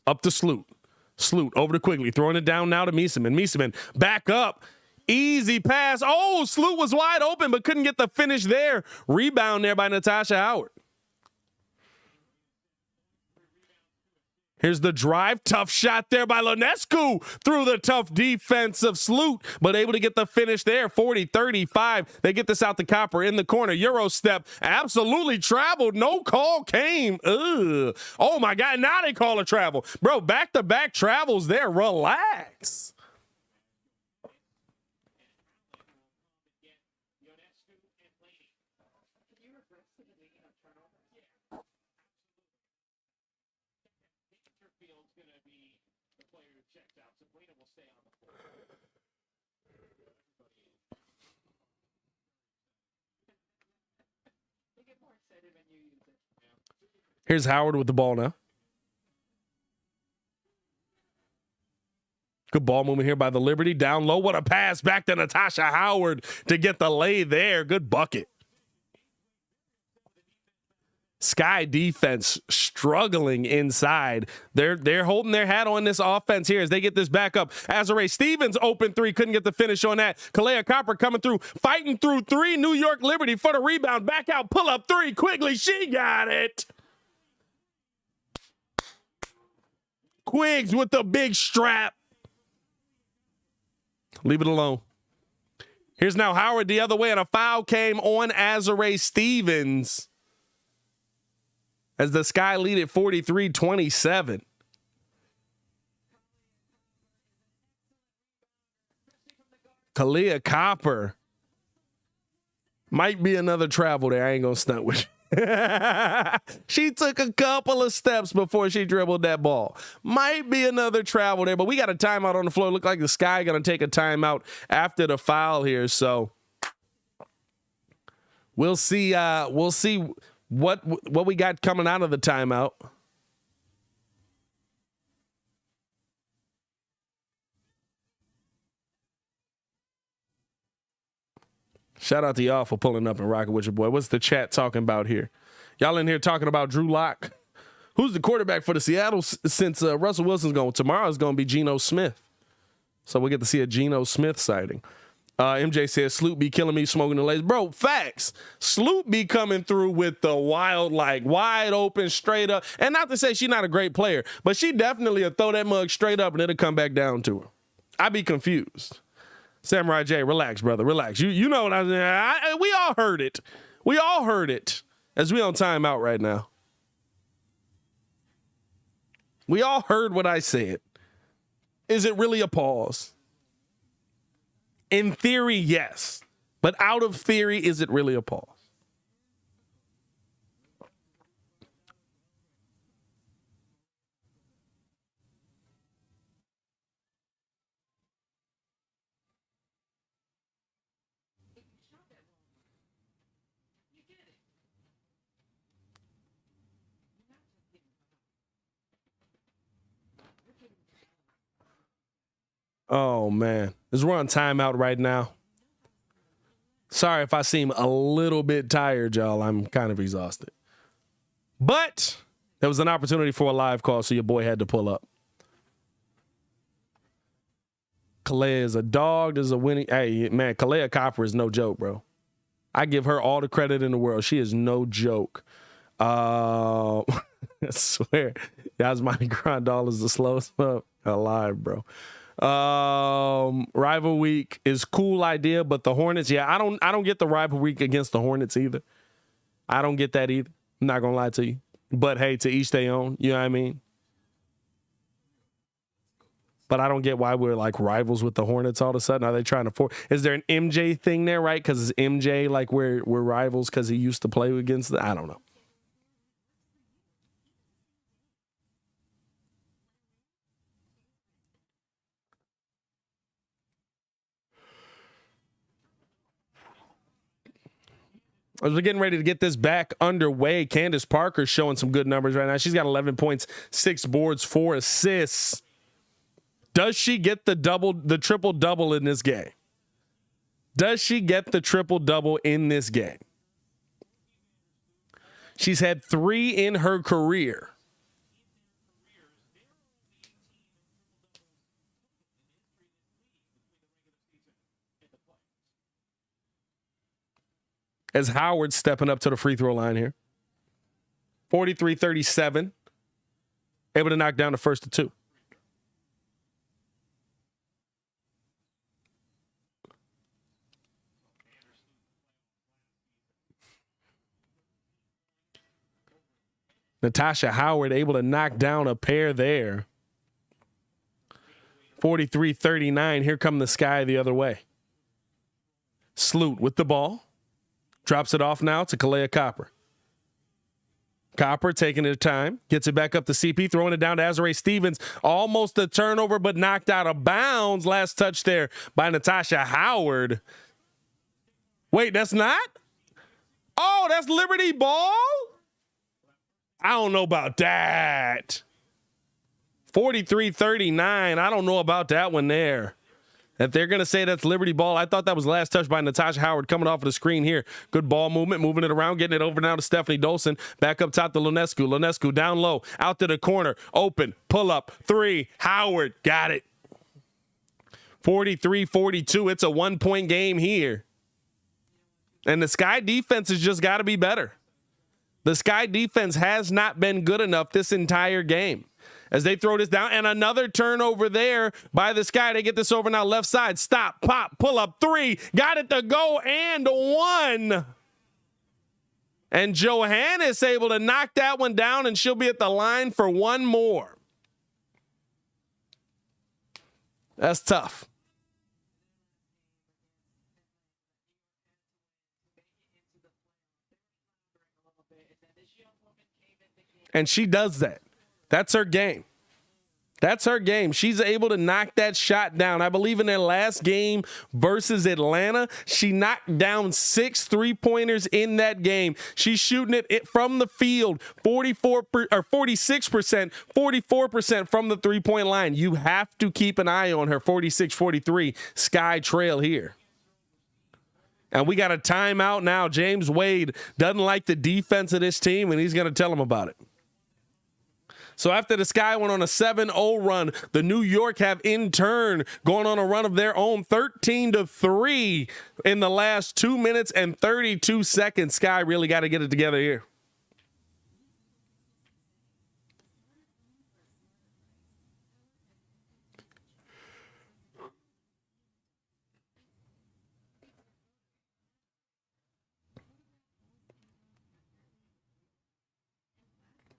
Up to Sloot. Sloot over to Quigley. Throwing it down now to Mieseman. Mieseman back up. Easy pass. Oh, Sloot was wide open but couldn't get the finish there. Rebound there by Natasha Howard. Here's the drive. Tough shot there by Lenescu through the tough defense of Sloot, but able to get the finish there. 40-35. They get this out to Copper in the corner. Euro step. Absolutely traveled. No call came. Ugh. Oh, my God. Now they call a travel. Bro, back-to-back travels there. Relax. Here's Howard with the ball now. Good ball movement here by the Liberty. Down low. What a pass back to Natasha Howard to get the lay there. Good bucket. Sky defense struggling inside. They're holding their hat on this offense here as they get this back up. Azare Stevens open three, couldn't get the finish on that. Kalea Copper coming through, fighting through three. New York Liberty for the rebound. Back out, pull up three. Quigley, she got it. Quiggs with the big strap. Leave it alone. Here's now Howard the other way, and a foul came on Azare Stevens as the Sky lead at 43-27. Kalea Copper might be another travel there. I ain't gonna stunt with you. She took a couple of steps before she dribbled that ball. Might be another travel there, but we got a timeout on the floor. Look like the Sky gonna take a timeout after the foul here. So we'll see. We'll see what we got coming out of the timeout. Shout out to y'all for pulling up and rocking with your boy. What's the chat talking about here? Y'all in here talking about Drew Lock? Who's the quarterback for the Seattle since Russell Wilson's going? Tomorrow is going to be Geno Smith. So we'll get to see a Geno Smith sighting. MJ says, Sloop be killing me smoking the lace. Bro, facts. Sloop be coming through with the wild, like wide open, straight up. And not to say she's not a great player, but she definitely will throw that mug straight up and it'll come back down to her. I'd be confused. Samurai J, relax, brother, relax. You know what I'm saying. We all heard it. We all heard it as we on timeout right now. We all heard what I said. Is it really a pause? In theory, yes. But out of theory, is it really a pause? Oh, man. We're on timeout right now. Sorry if I seem a little bit tired, y'all. I'm kind of exhausted. But there was an opportunity for a live call, so your boy had to pull up. Kalea is a dog. There's a winning. Hey, man, Kalea Copper is no joke, bro. I give her all the credit in the world. She is no joke. I swear. Yasmani Grandal is the slowest up alive, bro. Rival week is cool idea, but the Hornets, yeah, I don't get the rival week against the Hornets either. I don't get that either. I'm not gonna lie to you. But hey, to each their own, you know what I mean? But I don't get why we're like rivals with the Hornets all of a sudden. Are they trying to is there an MJ thing there, right? Because it's MJ, like we're rivals because he used to play against I don't know. As we're getting ready to get this back underway, Candace Parker's showing some good numbers right now. She's got 11 points, 6 boards, 4 assists. Does she get the triple-double in this game? Does she get the triple-double in this game? She's had 3 in her career. As Howard's stepping up to the free throw line here. 43-37. Able to knock down the first of 2. Natasha Howard able to knock down a pair there. 43-39. Here come the Sky the other way. Sloot with the ball. Drops it off now to Kalea Copper. Copper taking her time. Gets it back up to CP. Throwing it down to Azarae Stevens. Almost a turnover, but knocked out of bounds. Last touch there by Natasha Howard. Wait, that's not? Oh, that's Liberty ball? I don't know about that. 43-39. I don't know about that one there. If they're going to say that's Liberty ball, I thought that was last touch by Natasha Howard coming off of the screen here. Good ball movement, moving it around, getting it over now to Stephanie Dolson. Back up top to Lunescu. Lunescu down low, out to the corner, open, pull up, 3. Howard, got it. 43-42. It's a 1-point game here. And the Sky defense has just got to be better. The Sky defense has not been good enough this entire game. As they throw this down, and another turnover there by the Sky. They get this over now left side. Stop, pop, pull up, 3. Got it to go, and 1. And Johannes able to knock that one down, and she'll be at the line for 1 more. That's tough. And she does that. That's her game. That's her game. She's able to knock that shot down. I believe in their last game versus Atlanta, she knocked down 6 3-pointers in that game. She's shooting it from the field, 46%, 44% from the 3-point line. You have to keep an eye on her. 46-43 Sky trail here. And we got a timeout now. James Wade doesn't like the defense of this team, and he's going to tell them about it. So after the Sky went on a 7-0 run, the New York have in turn gone on a run of their own, 13-3 in the last 2 minutes and 32 seconds. Sky really got to get it together here.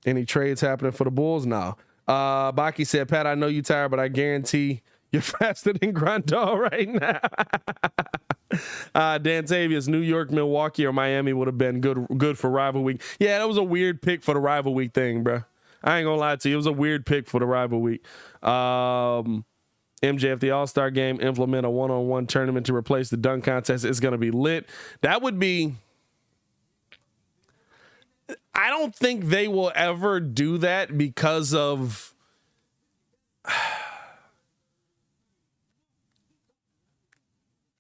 Any trades happening for the Bulls now? Baki said, Pat, I know you tired, but I guarantee you're faster than Grandal right now. Dantavius, New York, Milwaukee, or Miami would have been good for rival week. Yeah, that was a weird pick for the rival week thing, bro. I ain't gonna lie to you. It was a weird pick for the rival week. MJF, the All-Star game, implement a one-on-one tournament to replace the dunk contest. It's gonna be lit. That would be... I don't think they will ever do that because of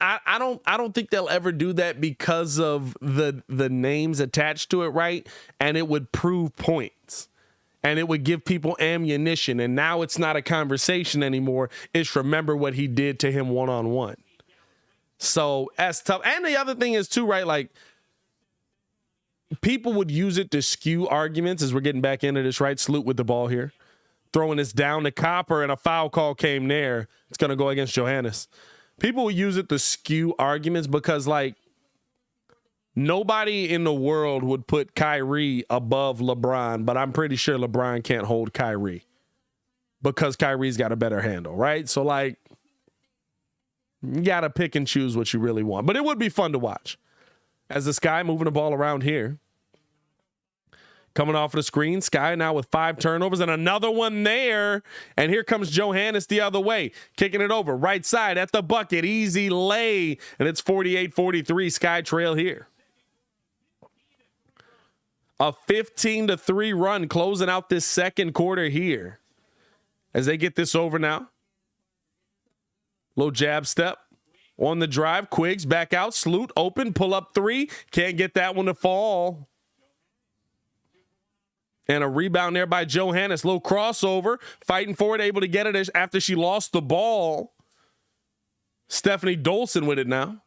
I don't think they'll ever do that because of the names attached to it, right? And it would prove points and it would give people ammunition. And now it's not a conversation anymore. It's remember what he did to him one-on-one. So that's tough. And the other thing is too, right? Like, people would use it to skew arguments as we're getting back into this, right? Salute with the ball here. Throwing this down to Copper, and a foul call came there. It's going to go against Johannes. People would use it to skew arguments because, like, nobody in the world would put Kyrie above LeBron, but I'm pretty sure LeBron can't hold Kyrie because Kyrie's got a better handle, right? So, like, you got to pick and choose what you really want. But it would be fun to watch. As the Sky moving the ball around here. Coming off of the screen, Sky now with 5 turnovers and another one there. And here comes Johannes the other way, kicking it over. Right side at the bucket, easy lay. And it's 48-43, Sky trail here. A 15-3 run closing out this second quarter here. As they get this over now. Low jab step. On the drive, Quiggs back out, Salute open, pull up 3. Can't get that one to fall. And a rebound there by Johannes. Little crossover, fighting for it, able to get it after she lost the ball. Stephanie Dolson with it now.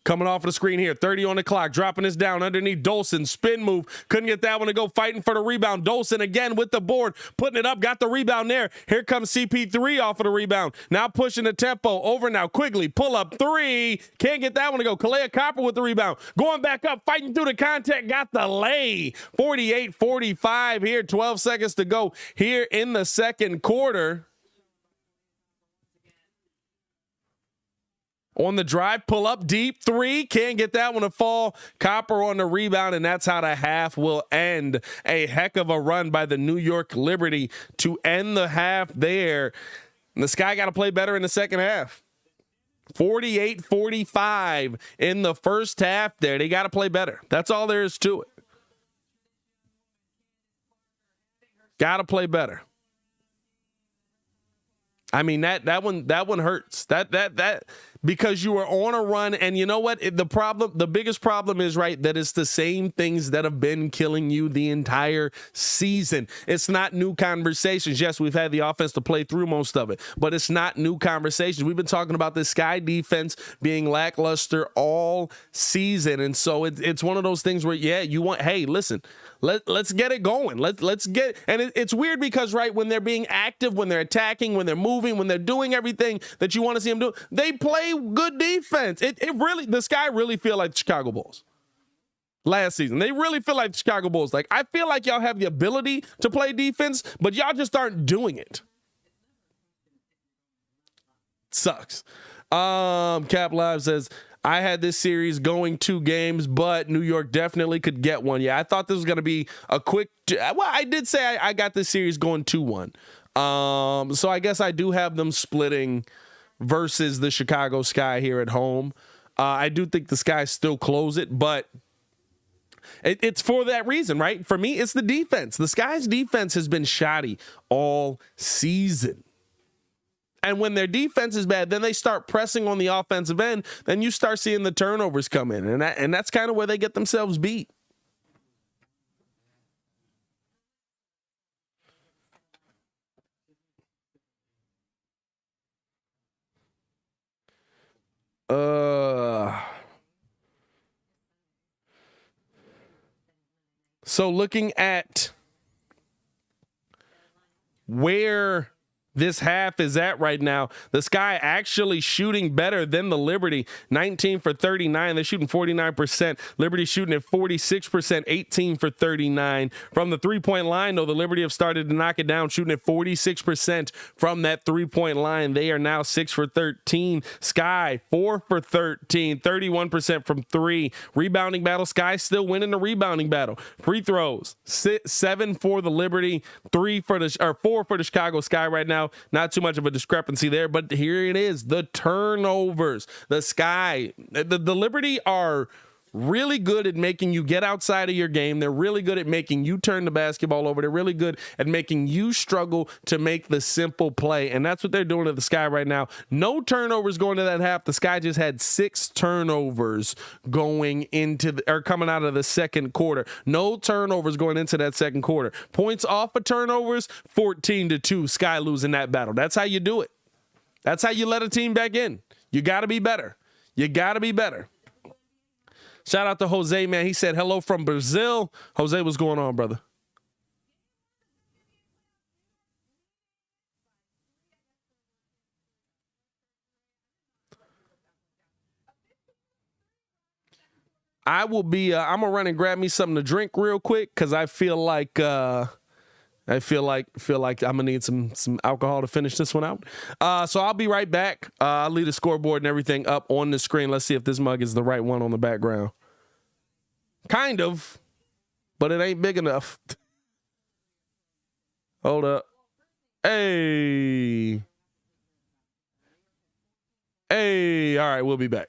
Coming off of the screen here, 30 on the clock, dropping this down underneath Dolson, spin move, couldn't get that one to go, fighting for the rebound. Dolson again with the board, putting it up, got the rebound there. Here comes CP3 off of the rebound, now pushing the tempo, over now, Quigley, pull up 3, can't get that one to go. Kalea Copper with the rebound, going back up, fighting through the contact, got the lay. 48-45 here, 12 seconds to go here in the second quarter. On the drive, pull up deep 3, can't get that one to fall. Copper on the rebound, and that's how the half will end. A heck of a run by the New York Liberty to end the half there. And the Sky got to play better in the second half. 48-45 in the first half there. They got to play better. That's all there is to it. Got to play better. I mean, that one hurts. That because you were on a run, and you know what? The biggest problem is, right, that it's the same things that have been killing you the entire season. It's not new conversations. Yes, we've had the offense to play through most of it, but it's not new conversations. We've been talking about this Sky defense being lackluster all season, and so it's one of those things where, yeah, you want, hey, listen, let's get it going. Let's get, and it's weird because, right, when they're being active, when they're attacking, when they're moving, when they're doing everything that you want to see them do, they play good defense. It really, the Sky really feel like the Chicago Bulls last season. They really feel like the Chicago Bulls. Like, I feel like y'all have the ability to play defense, but y'all just aren't doing it. Sucks. Cap Live says, I had this series going 2 games, but New York definitely could get one. Yeah, I thought this was going to be a quick, well, I did say I got this series going 2-1. So I guess I do have them splitting versus the Chicago Sky here at home. I do think the Sky still close it, but it's for that reason, right? For me, it's the defense. The Sky's defense has been shoddy all season. And when their defense is bad, then they start pressing on the offensive end. Then you start seeing the turnovers come in, and that's kind of where they get themselves beat. So looking at where this half is at right now, the Sky actually shooting better than the Liberty. 19 for 39. They're shooting 49%. Liberty shooting at 46%, 18 for 39. From the three-point line, though, the Liberty have started to knock it down, shooting at 46% from that three-point line. They are now 6 for 13. Sky, 4 for 13, 31% from three. Rebounding battle, Sky still winning the rebounding battle. Free throws, 7 for the Liberty, 4 for the Chicago Sky right now. Not too much of a discrepancy there, but here it is. The turnovers. The Sky, the Liberty are really good at making you get outside of your game. They're really good at making you turn the basketball over. They're really good at making you struggle to make the simple play. And that's what they're doing to the Sky right now. No turnovers going to that half. The Sky just had 6 turnovers going into coming out of the second quarter. No turnovers going into that second quarter. Points off of turnovers, 14-2. Sky losing that battle. That's how you do it. That's how you let a team back in. You got to be better. You got to be better. Shout out to Jose, man. He said hello from Brazil. Jose, what's going on, brother? I will be I'm gonna run and grab me something to drink real quick because I feel like I'm gonna need some alcohol to finish this one out. So I'll be right back. I'll leave the scoreboard and everything up on the screen. Let's see if this mug is the right one on the background. Kind of, but it ain't big enough. Hold up. Hey. All right, we'll be back.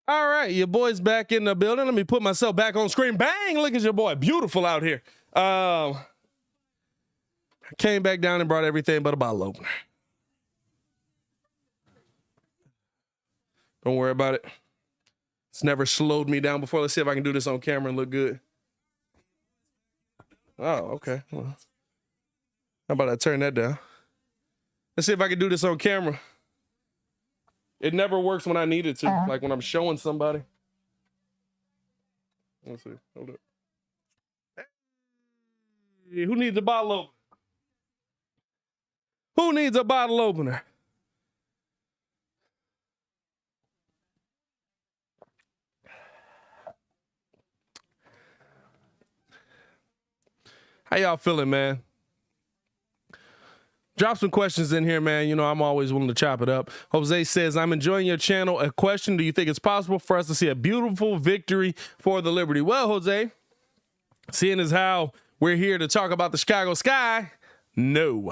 All right, your boy's back in the building. Let me put myself back on screen. Bang! Look at your boy. Beautiful out here. Came back down and brought everything but a bottle opener. Don't worry about it. It's never slowed me down before. Let's see if I can do this on camera and look good. Oh, okay. Well, how about I turn that down? Let's see if I can do this on camera. It never works when I need it to, like when I'm showing somebody. Let's see. Hold up. Hey, who needs a bottle opener? Who needs a bottle opener? How y'all feeling, man? Drop some questions in here, man. You know, I'm always willing to chop it up. Jose says, I'm enjoying your channel. A question, do you think it's possible for us to see a beautiful victory for the Liberty? Well, Jose, seeing as how we're here to talk about the Chicago Sky, no.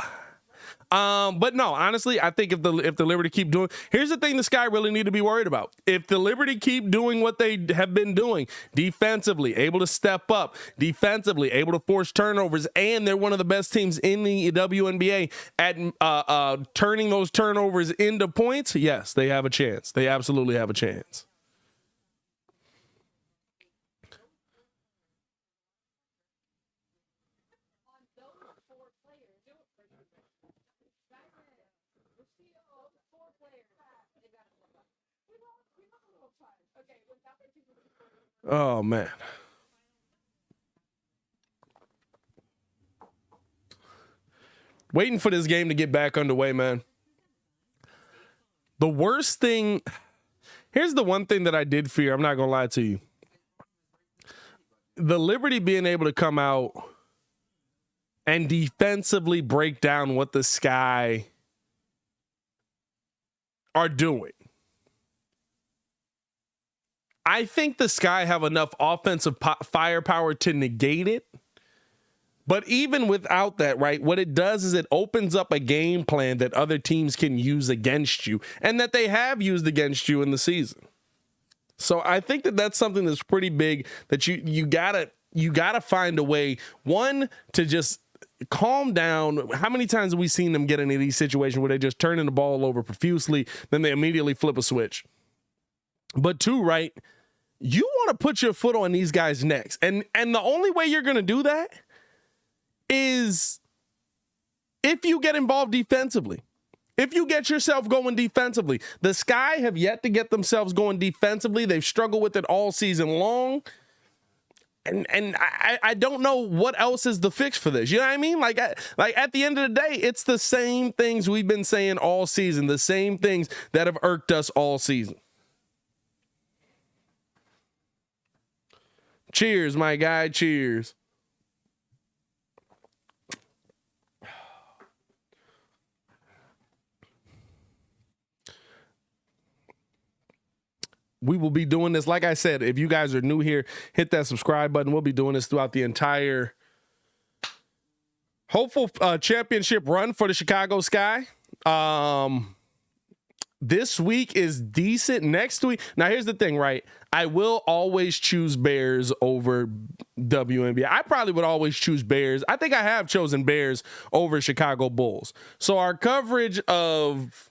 But no, honestly, I think if the Liberty keep doing, here's the thing the Sky really need to be worried about. If the Liberty keep doing what they have been doing, defensively, able to step up, defensively, able to force turnovers, and they're one of the best teams in the WNBA at turning those turnovers into points, yes, they have a chance. They absolutely have a chance. Oh, man. Waiting for this game to get back underway, man. The worst thing, here's the one thing that I did fear. I'm not going to lie to you. The Liberty being able to come out and defensively break down what the Sky are doing. I think the Sky have enough offensive firepower to negate it. But even without that, right, what it does is it opens up a game plan that other teams can use against you and that they have used against you in the season. So I think that that's something that's pretty big that you gotta find a way, one, to just calm down. How many times have we seen them get into these situations where they just turning the ball over profusely, then they immediately flip a switch? But two, right, you want to put your foot on these guys' necks. And the only way you're going to do that is if you get involved defensively. If you get yourself going defensively. The Sky have yet to get themselves going defensively. They've struggled with it all season long. And I don't know what else is the fix for this. You know what I mean? Like at the end of the day, it's the same things we've been saying all season, the same things that have irked us all season. Cheers, my guy. Cheers. We will be doing this. Like I said, if you guys are new here, hit that subscribe button. We'll be doing this throughout the entire hopeful championship run for the Chicago Sky. This week is decent. Next week. Now, here's the thing, right? I will always choose Bears over WNBA. I probably would always choose Bears. I think I have chosen Bears over Chicago Bulls. So our coverage of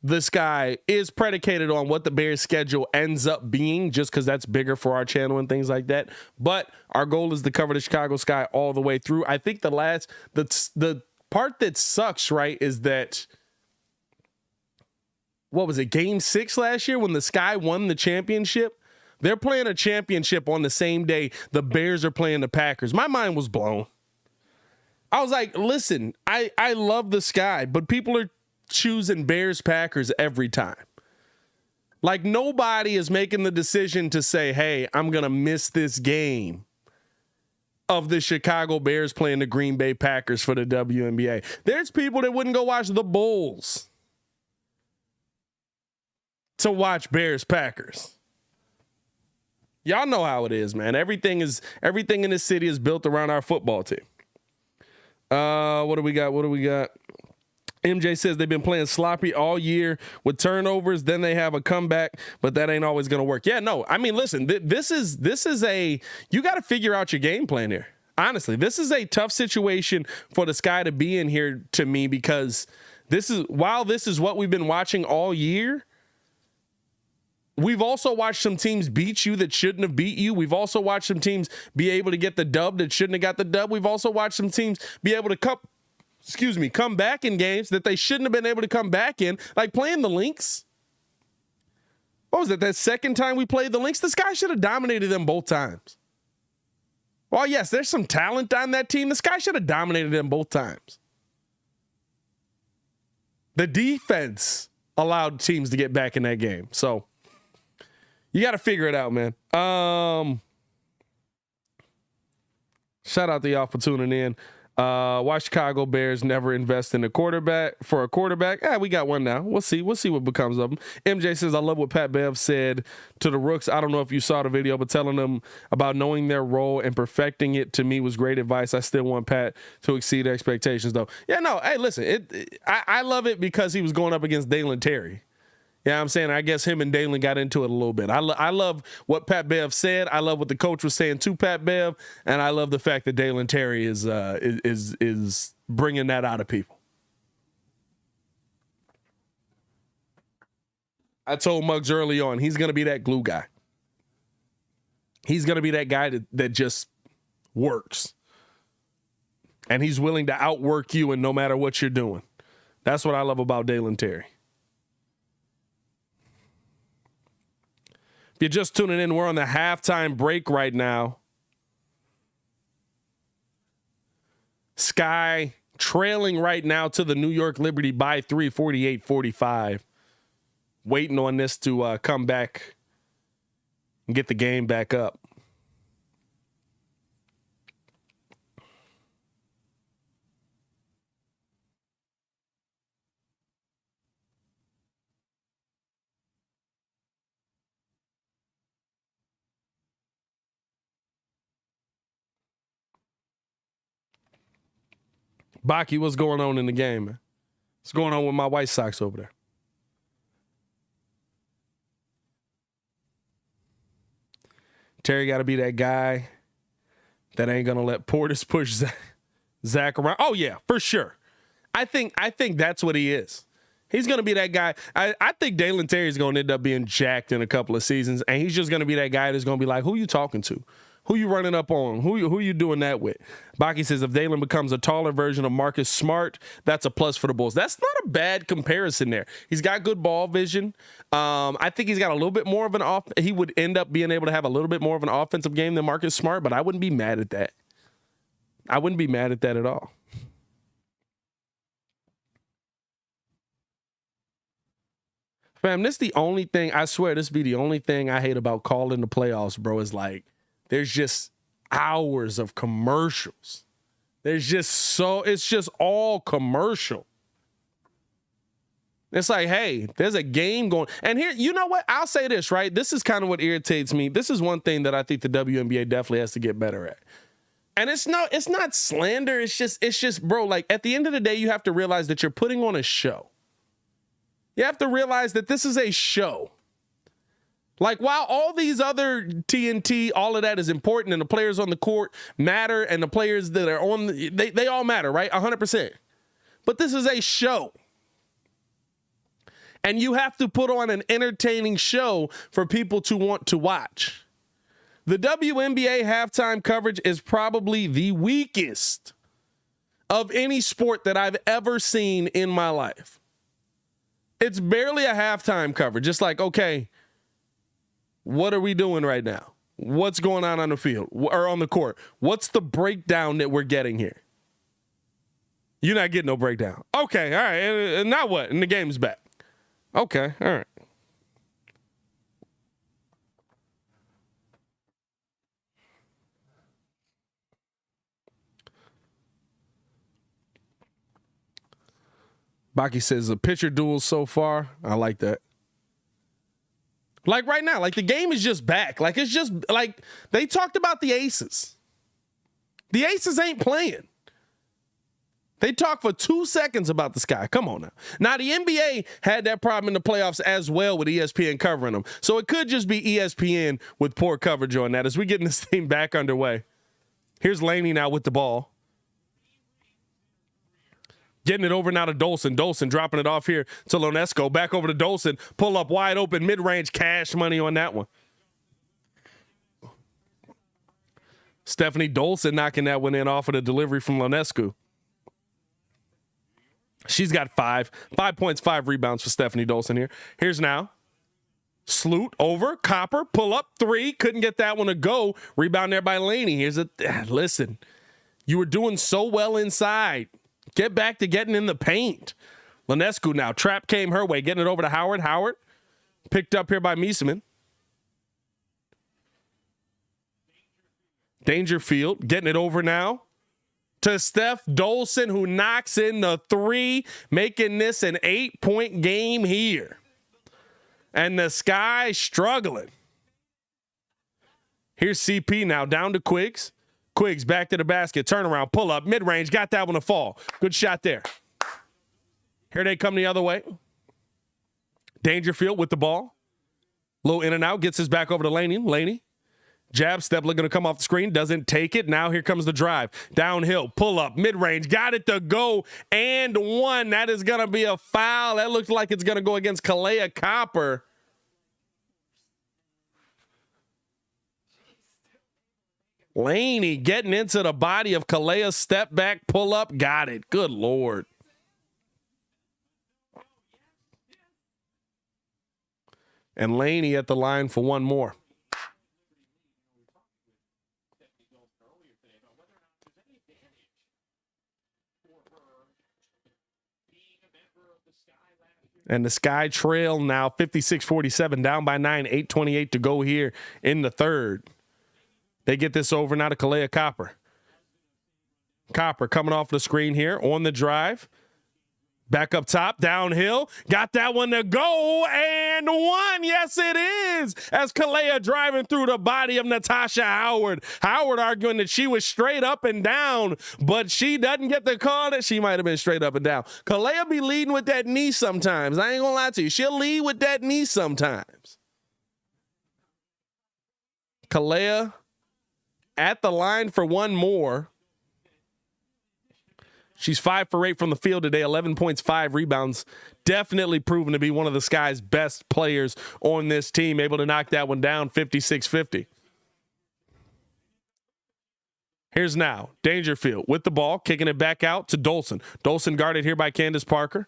the Sky is predicated on what the Bears schedule ends up being, just because that's bigger for our channel and things like that. But our goal is to cover the Chicago Sky all the way through. I think the part that sucks, right, is that, what was it, Game 6 last year when the Sky won the championship? They're playing a championship on the same day the Bears are playing the Packers. My mind was blown. I was like, listen, I love the Sky, but people are choosing Bears Packers every time. Like, nobody is making the decision to say, hey, I'm going to miss this game of the Chicago Bears playing the Green Bay Packers for the WNBA. There's people that wouldn't go watch the Bulls to watch Bears Packers. Y'all know how it is, man. Everything in this city is built around our football team. What do we got? MJ says they've been playing sloppy all year with turnovers. Then they have a comeback, but that ain't always going to work. Yeah, no. I mean, listen, this is you got to figure out your game plan here. Honestly, this is a tough situation for the Sky to be in here, to me, because while this is what we've been watching all year, we've also watched some teams beat you that shouldn't have beat you. We've also watched some teams be able to get the dub that shouldn't have got the dub. We've also watched some teams be able to come back in games that they shouldn't have been able to come back in, like playing the Lynx. What was it, that second time we played the Lynx? This guy should have dominated them both times. Well, yes, there's some talent on that team. This guy should have dominated them both times. The defense allowed teams to get back in that game. So you got to figure it out, man. Shout out to y'all for tuning in. Why Chicago Bears never invest in a quarterback for a quarterback? We got one now. We'll see. We'll see what becomes of them. MJ says, I love what Pat Bev said to the Rooks. I don't know if you saw the video, but telling them about knowing their role and perfecting it to me was great advice. I still want Pat to exceed expectations, though. Yeah, no. Hey, listen, I love it because he was going up against Dalen Terry. Yeah, I'm saying I guess him and Dalen got into it a little bit. I love what Pat Bev said. I love what the coach was saying to Pat Bev, and I love the fact that Dalen Terry is bringing that out of people. I told Muggs early on, he's going to be that glue guy. He's going to be that guy that just works, and he's willing to outwork you, and no matter what you're doing. That's what I love about Dalen Terry. If you're just tuning in, we're on the halftime break right now. Sky trailing right now to the New York Liberty by 3, 48-45. Waiting on this to come back and get the game back up. Baki, what's going on in the game, man? What's going on with my White Sox over there? Terry got to be that guy that ain't going to let Portis push Zach around. Oh, yeah, for sure. I think that's what he is. He's going to be that guy. I think Dalen Terry is going to end up being jacked in a couple of seasons, and he's just going to be that guy that's going to be like, who you talking to? Who you running up on? Who you doing that with? Baki says if Dalen becomes a taller version of Marcus Smart, that's a plus for the Bulls. That's not a bad comparison there. He's got good ball vision. I think he's got a little bit more of an off. He would end up being able to have a little bit more of an offensive game than Marcus Smart, but I wouldn't be mad at that. I wouldn't be mad at that at all. Fam, this is the only thing, I swear this be the only thing I hate about calling the playoffs, bro, is like, there's just hours of commercials. It's just all commercial. It's like, hey, there's a game going. And here, you know what? I'll say this, right? This is kind of what irritates me. This is one thing that I think the WNBA definitely has to get better at. And it's not slander. It's just, bro, like at the end of the day, you have to realize that you're putting on a show. You have to realize that this is a show. Like, while all these other TNT, all of that is important, and the players on the court matter, and the players that are on, they all matter, right? 100%. But this is a show. And you have to put on an entertaining show for people to want to watch. The WNBA halftime coverage is probably the weakest of any sport that I've ever seen in my life. It's barely a halftime coverage. Just like, okay, what are we doing right now? What's going on the field or on the court? What's the breakdown that we're getting here? You're not getting no breakdown. Okay, all right. And now what? And the game's back. Okay, all right. Baki says a pitcher duel so far. I like that. Like right now, like the game is just back. Like it's just like they talked about the Aces. The Aces ain't playing. They talked for 2 seconds about the Sky. Come on now. Now the NBA had that problem in the playoffs as well with ESPN covering them. So it could just be ESPN with poor coverage on that as we getting this thing back underway. Here's Laney now with the ball. Getting it over now to Dolson. Dolson dropping it off here to Lonesco. Back over to Dolson. Pull up wide open mid-range cash money on that one. Stephanie Dolson knocking that one in off of the delivery from Lonescu. She's got 5 points, 5 rebounds for Stephanie Dolson here. Here's now. Sloot over. Copper. Pull up 3. Couldn't get that one to go. Rebound there by Laney. Here's a listen. You were doing so well inside. Get back to getting in the paint. Lonescu now. Trap came her way. Getting it over to Howard. Howard picked up here by Mieseman. Dangerfield getting it over now to Steph Dolson, who knocks in the 3, making this an 8-point game here. And the Sky struggling. Here's CP now, down to Quiggs. Quiggs back to the basket, turnaround, pull up, mid-range, got that one to fall. Good shot there. Here they come the other way. Dangerfield with the ball. Little in and out, gets his back over to Laney. Laney. Jab step, looking to come off the screen, doesn't take it. Now here comes the drive. Downhill, pull up, mid-range, got it to go, and 1. That is going to be a foul. That looks like it's going to go against Kalea Copper. Laney getting into the body of Kalea, step back, pull up, got it. Good Lord. And Laney at the line for one more. And the Sky trail now 56-47, down by 9, 8:28 to go here in the third. They get this over now to Kalea Copper. Copper coming off the screen here on the drive. Back up top, downhill. Got that one to go, and 1. Yes, it is. As Kalea driving through the body of Natasha Howard. Howard arguing that she was straight up and down, but she doesn't get the call that she might have been straight up and down. Kalea be leading with that knee sometimes. I ain't gonna lie to you. She'll lead with that knee sometimes. Kalea at the line for one more. She's 5 for 8 from the field today, 11 points, 5 rebounds. Definitely proven to be one of the Sky's best players on this team, able to knock that one down 56-50. Here's now Dangerfield with the ball, kicking it back out to Dolson. Dolson guarded here by Candace Parker.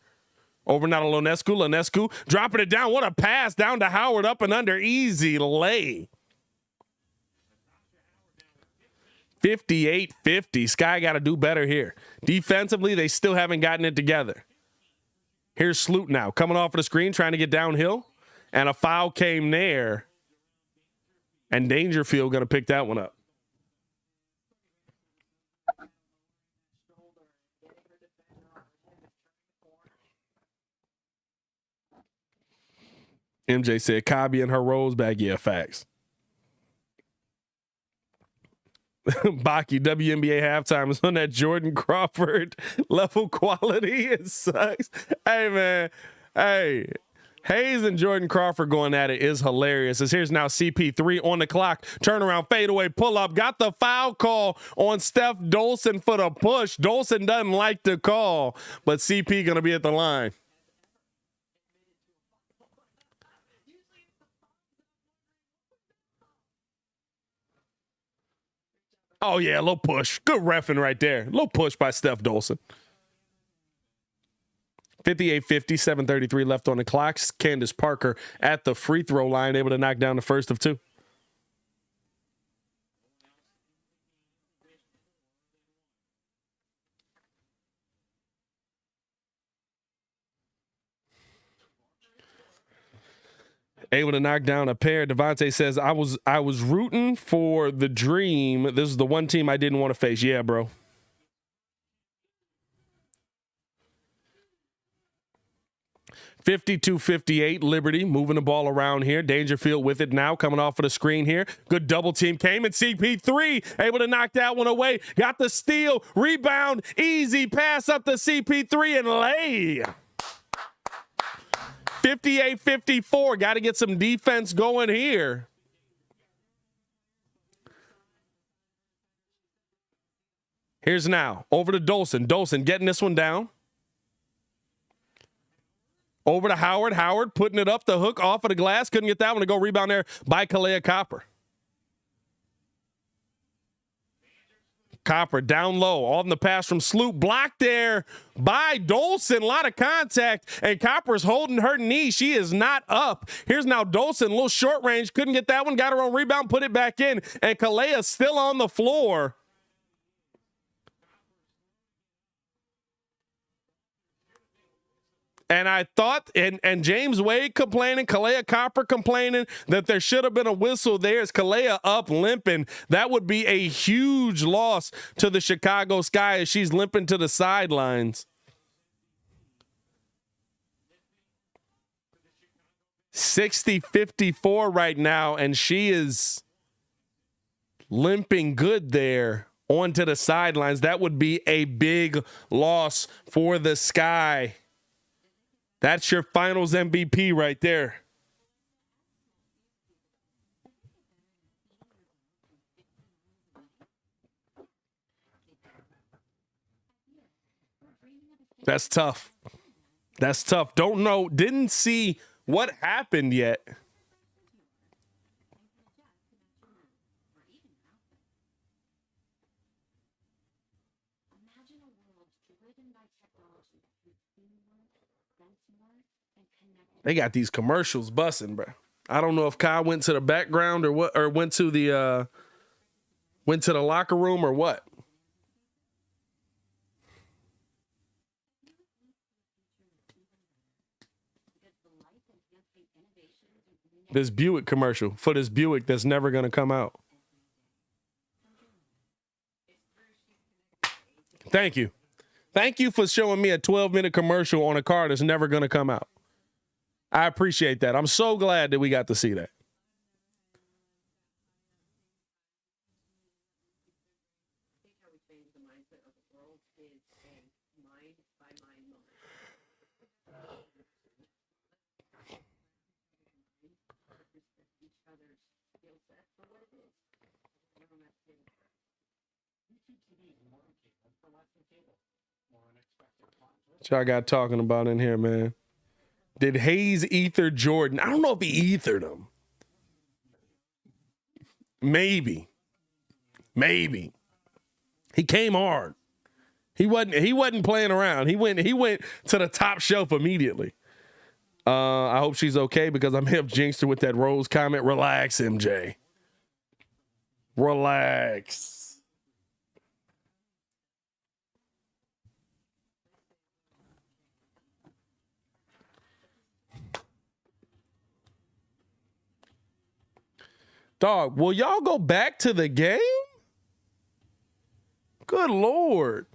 Over now to Lonescu. Lonescu dropping it down. What a pass down to Howard, up and under. Easy lay. 58-50. Sky got to do better here. Defensively, they still haven't gotten it together. Here's Sloot now, coming off of the screen, trying to get downhill. And a foul came there. And Dangerfield going to pick that one up. MJ said, Kabi and her rose bag. Yeah, facts. Baki, WNBA halftime is on that Jordan Crawford level quality. It sucks. Hey, man. Hey, Hayes and Jordan Crawford going at it is hilarious. As here's now CP3 on the clock. Turnaround, fadeaway, pull up. Got the foul call on Steph Dolson for the push. Dolson doesn't like the call, but CP going to be at the line. Oh, yeah, a little push. Good reffing right there. A little push by Steph Dolson. 58-50, 7:33 left on the clock. Candace Parker at the free throw line, able to knock down the first of 2. Able to knock down a pair. Devontae says, I was rooting for the Dream. This is the one team I didn't want to face. Yeah, bro. (52-58) Liberty moving the ball around here. Dangerfield with it now, coming off of the screen here. Good double team came, and CP3 able to knock that one away. Got the steal, rebound, easy pass up to CP3 and lay. 58-54. Got to get some defense going here. Here's now over to Dolson. Dolson getting this one down. Over to Howard. Howard putting it up the hook off of the glass. Couldn't get that one to go. Rebound there by Kalea Copper. Copper down low on the pass from Sloot, blocked there by Dolson. A lot of contact, and Copper's holding her knee. She is not up. Here's now Dolson, a little short range, couldn't get that one, got her own rebound, put it back in, and Kalea's still on the floor. And I thought, and James Wade complaining, Kalea Copper complaining that there should have been a whistle there. As Kalea up limping, that would be a huge loss to the Chicago Sky as she's limping to the sidelines. 60-54 right now, and she is limping good there onto the sidelines. That would be a big loss for the Sky. That's your finals MVP right there. That's tough. That's tough. Don't know. Didn't see what happened yet. They got these commercials busting, bro. I don't know if Kyle went to the background or what, or went to the locker room or what. This Buick commercial for this Buick that's never going to come out. Thank you. Thank you for showing me a 12-minute commercial on a car that's never going to come out. I appreciate that. I'm so glad that we got to see that. What y'all got talking about in here, man? Did Hayes ether Jordan? I don't know if he ethered him. Maybe. He came hard. He wasn't playing around. He went to the top shelf immediately. I hope she's okay because I may have jinxed her with that Rose comment. Relax, MJ. Relax. Dog, will y'all go back to the game? Good Lord.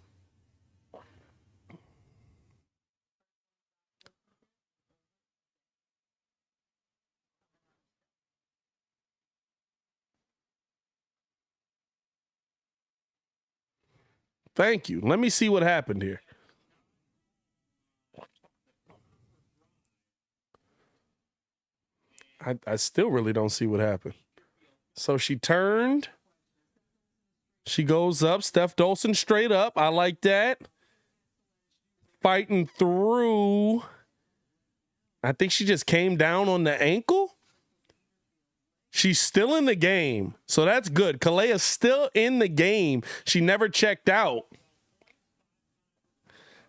Thank you. Let me see what happened here. I still really don't see what happened. So she turned. She goes up. Steph Dolson straight up. I like that. Fighting through. I think she just came down on the ankle. She's still in the game. So that's good. Kalea's still in the game. She never checked out.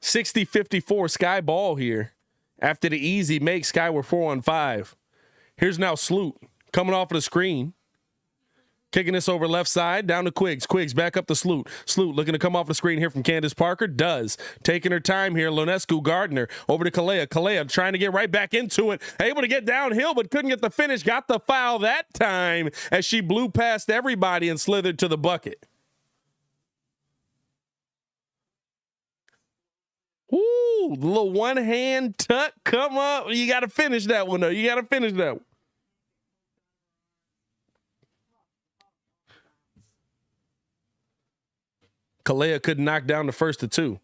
60-54 Sky ball here. After the easy make, Sky were 4-on-5. Here's now Sloot coming off of the screen. Kicking this over left side, down to Quiggs. Quiggs back up to Sloot. Sloot looking to come off the screen here from Candace Parker. Does. Taking her time here. Lonescu Gardner over to Kalea. Kalea trying to get right back into it. Able to get downhill, but couldn't get the finish. Got the foul that time as she blew past everybody and slithered to the bucket. Ooh, little one-hand tuck. Come up. You got to finish that one, though. You got to finish that one. Kalea couldn't knock down the first of two.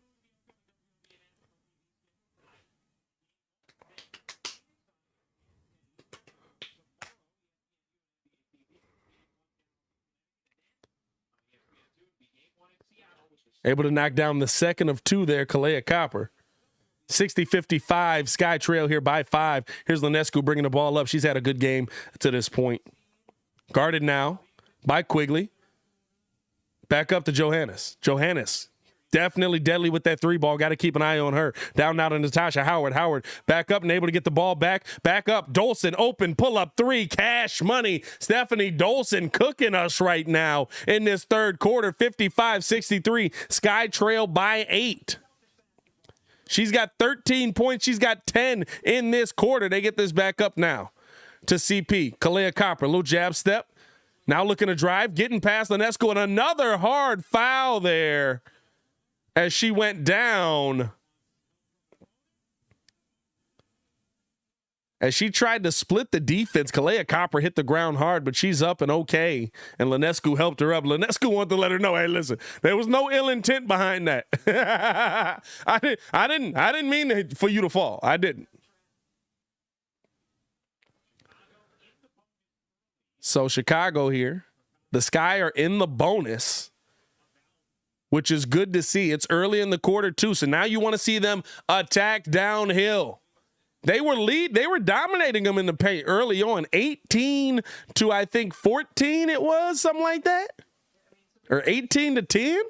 Able to knock down the second of two there, Kalea Copper. 60-55, Sky Trail here by 5. Here's Lonescu bringing the ball up. She's had a good game to this point. Guarded now by Quigley. Back up to Johannes. Johannes, definitely deadly with that three ball. Got to keep an eye on her. Down now to Natasha Howard. Howard back up and able to get the ball back. Back up. Dolson open. Pull up three. Cash money. Stephanie Dolson cooking us right now in this third quarter. 55-63. Sky Trail by 8. She's got 13 points. She's got 10 in this quarter. They get this back up now to CP. Kalea Copper, little jab step. Now looking to drive, getting past Linescu, and another hard foul there as she went down. As she tried to split the defense, Kalea Copper hit the ground hard, but she's up and okay. And Linescu helped her up. Linescu wanted to let her know, hey, listen, there was no ill intent behind that. I didn't mean for you to fall. I didn't. So Chicago here, the Sky are in the bonus, which is good to see. It's early in the quarter too, so now you want to see them attack downhill. They were dominating them in the paint early on, 18 to I think 14 it was, something like that, or 18 to 10.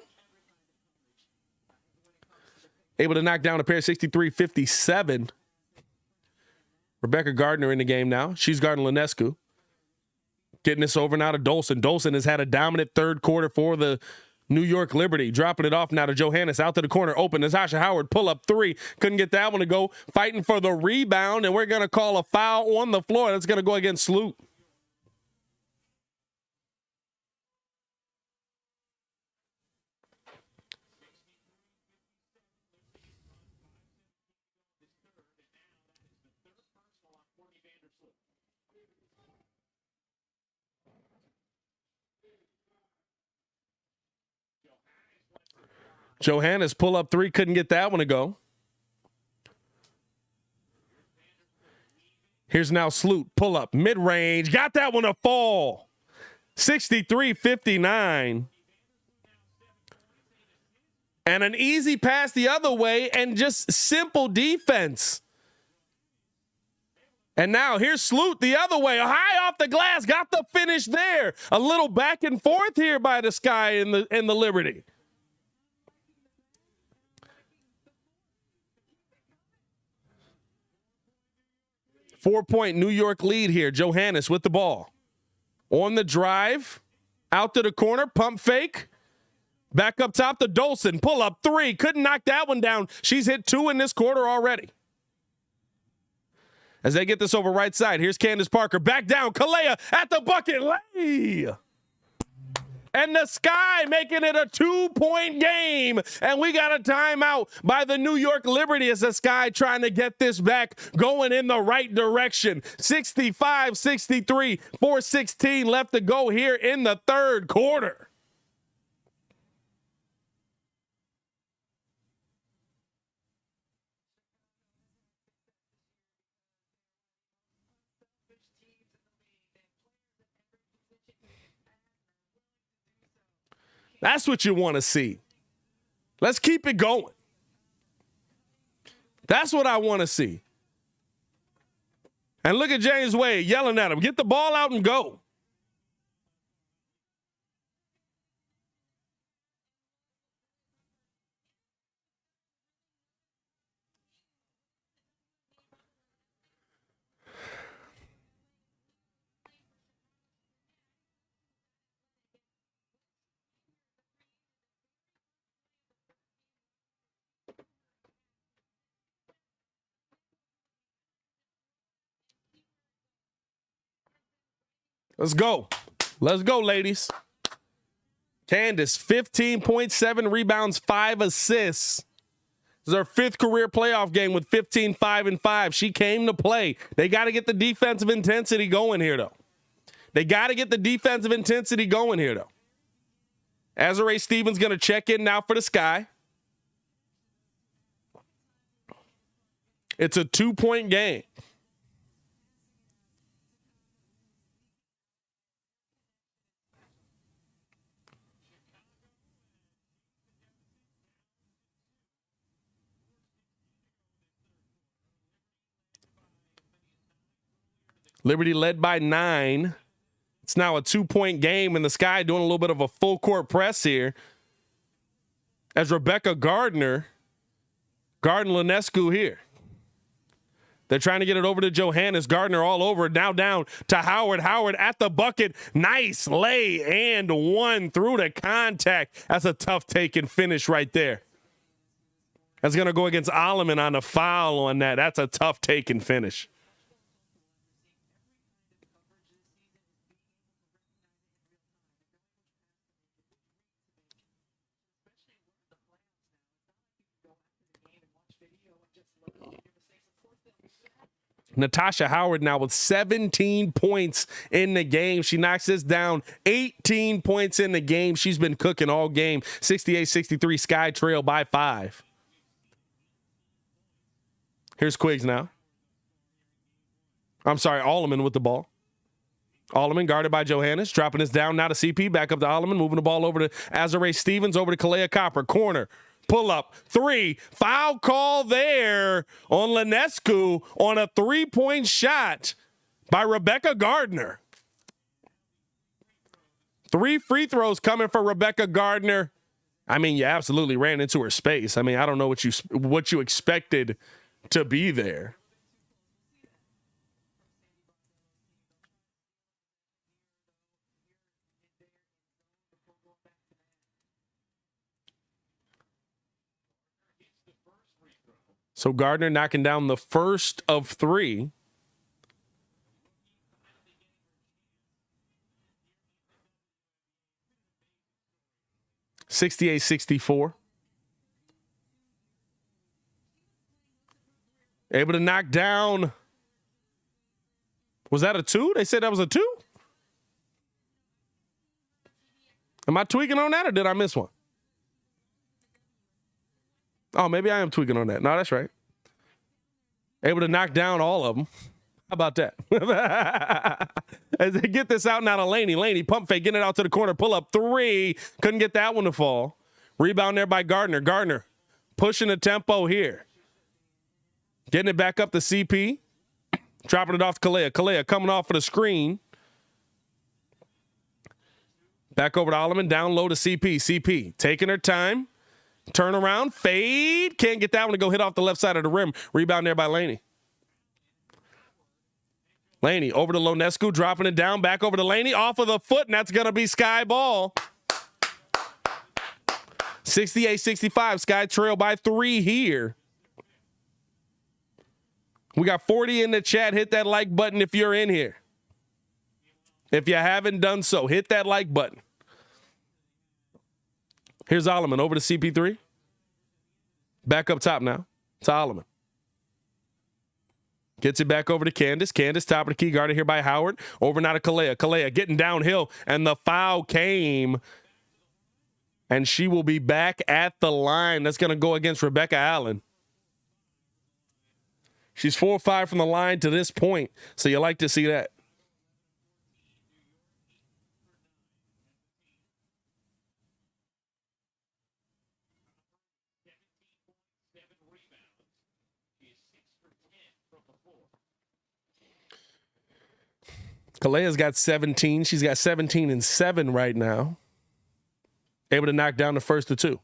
Able to knock down a pair, 63-57. Rebecca Gardner in the game now. She's guarding Linescu. Getting this over now to Dolson. Dolson has had a dominant third quarter for the New York Liberty. Dropping it off now to Johannes. Out to the corner. Open. Natasha Howard. Pull up three. Couldn't get that one to go. Fighting for the rebound. And we're going to call a foul on the floor. That's going to go against Sloot. Johannes pull up three, couldn't get that one to go. Here's now Sloot, pull up, mid-range, got that one to fall. 63-59. And an easy pass the other way and just simple defense. And now here's Sloot the other way, high off the glass, got the finish there. A little back and forth here by the Sky in the Liberty. Four-point New York lead here. Johannes with the ball. On the drive. Out to the corner. Pump fake. Back up top to Dolson. Pull up three. Couldn't knock that one down. She's hit two in this quarter already. As they get this over right side. Here's Candace Parker. Back down. Kalea at the bucket. Lay. And the Sky making it a 2-point game. And we got a timeout by the New York Liberty as the Sky trying to get this back going in the right direction. 65-63, 4:16 left to go here in the third quarter. That's what you want to see. Let's keep it going. That's what I want to see. And look at James Wade yelling at him. Get the ball out and go. Let's go. Let's go, ladies. Candace, 15.7 rebounds, 5 assists. This is her 5th career playoff game with 15, 5, and 5. She came to play. They got to get the defensive intensity going here, though. Azarae Stevens going to check in now for the Sky. It's a 2-point game. Liberty led by 9. It's now a 2-point game, and the Sky doing a little bit of a full court press here. As Rebecca Gardner, Linescu here. They're trying to get it over to Johannes. Gardner all over. Now down to Howard. Howard at the bucket. Nice lay and one through the contact. That's a tough take and finish right there. That's going to go against Alleman on the foul on that. That's a tough take and finish. Natasha Howard now with 17 points in the game. She knocks this down. 18 points in the game. She's been cooking all game. 68-63, Sky trail by 5. Here's Quiggs now. I'm sorry, Alleman with the ball. Alleman guarded by Johannes, dropping this down now to CP, back up to Alleman, moving the ball over to Azare Stevens, over to Kalea Copper, corner, pull up, 3, foul call there on Linescu on a 3-point shot by Rebecca Gardner. 3 free throws coming for Rebecca Gardner. I mean, you absolutely ran into her space. I mean, I don't know what you expected to be there. So Gardner knocking down the first of 3. (68-64). Able to knock down. Was that a 2? They said that was a 2? Am I tweaking on that, or did I miss one? Oh, maybe I am tweaking on that. No, that's right. Able to knock down all of them. How about that? As they get this out now to Laney. Laney, pump fake, getting it out to the corner. Pull up 3. Couldn't get that one to fall. Rebound there by Gardner. Gardner pushing the tempo here. Getting it back up to CP. Dropping it off to Kalea. Kalea coming off for the screen. Back over to Alleman. Down low to CP. CP taking her time. Turn around, fade. Can't get that one to go hit off the left side of the rim. Rebound there by Laney. Laney over to Lonescu, dropping it down. Back over to Laney, off of the foot, and that's going to be Sky ball. 68-65, Sky trail by 3 here. We got 40 in the chat. Hit that like button if you're in here. If you haven't done so, hit that like button. Here's Alleman over to CP3. Back up top now to Alleman. Gets it back over to Candace. Candace, top of the key, guarded here by Howard. Over now to Kalea. Kalea getting downhill, and the foul came. And she will be back at the line. That's going to go against Rebecca Allen. She's 4 or 5 from the line to this point, so you like to see that. Kalea's got 17. She's got 17 and 7 right now. Able to knock down the first of 2.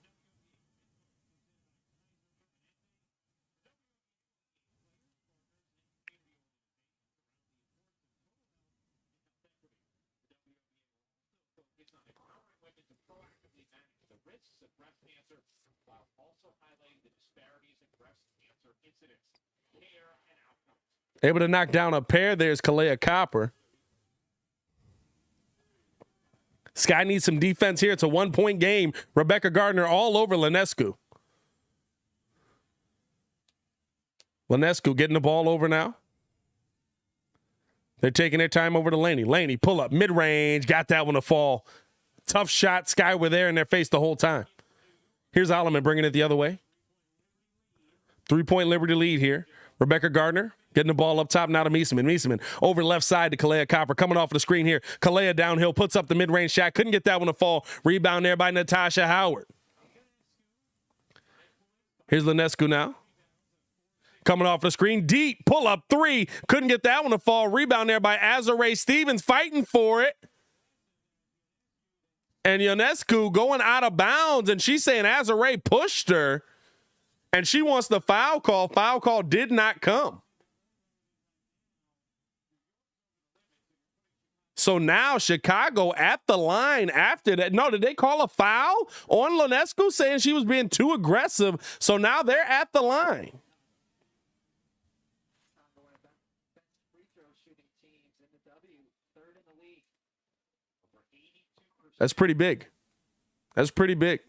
Able to knock down a pair. There's Kalea Copper. Sky needs some defense here. It's a 1-point game. Rebecca Gardner all over Linescu. Linescu getting the ball over now. They're taking their time over to Laney. Laney, pull up, mid-range. Got that one to fall. Tough shot. Sky were there in their face the whole time. Here's Alleman bringing it the other way. 3-point Liberty lead here. Rebecca Gardner getting the ball up top now to Meeseman. Meeseman over left side to Kalea Copper. Coming off of the screen here. Kalea downhill, puts up the mid-range shot. Couldn't get that one to fall. Rebound there by Natasha Howard. Here's Linescu now. Coming off the screen. Deep. Pull up 3. Couldn't get that one to fall. Rebound there by Azare Stevens. Fighting for it. And Ionescu going out of bounds. And she's saying Azare pushed her. And she wants the foul call. Foul call did not come. So now Chicago at the line after that. No, did they call a foul on Ionescu saying she was being too aggressive? So now they're at the line. That's pretty big. That's pretty big.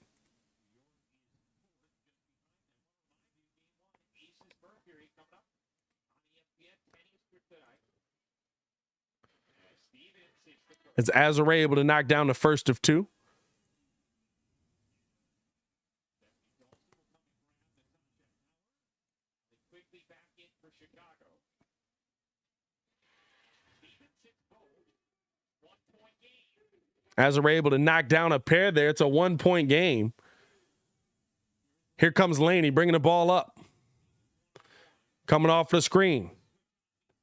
Is Azare able to knock down the first of two? Azare able to knock down a pair there. It's a 1-point game. Here comes Laney bringing the ball up. Coming off the screen.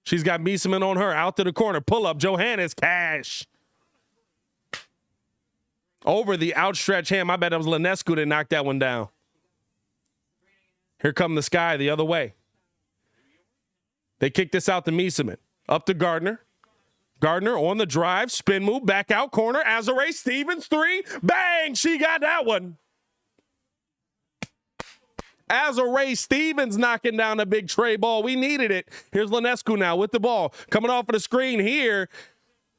She's got Mieseman on her. Out to the corner. Pull up. Johannes. Cash. Over the outstretched hand. I bet that was Ionescu that knocked that one down. Here come the Sky the other way. They kick this out to Mieseman. Up to Gardner. Gardner on the drive. Spin move. Back out corner. Azare Stevens. 3. Bang. She got that one. Azare Stevens knocking down a big tray ball. We needed it. Here's Ionescu now with the ball. Coming off of the screen here.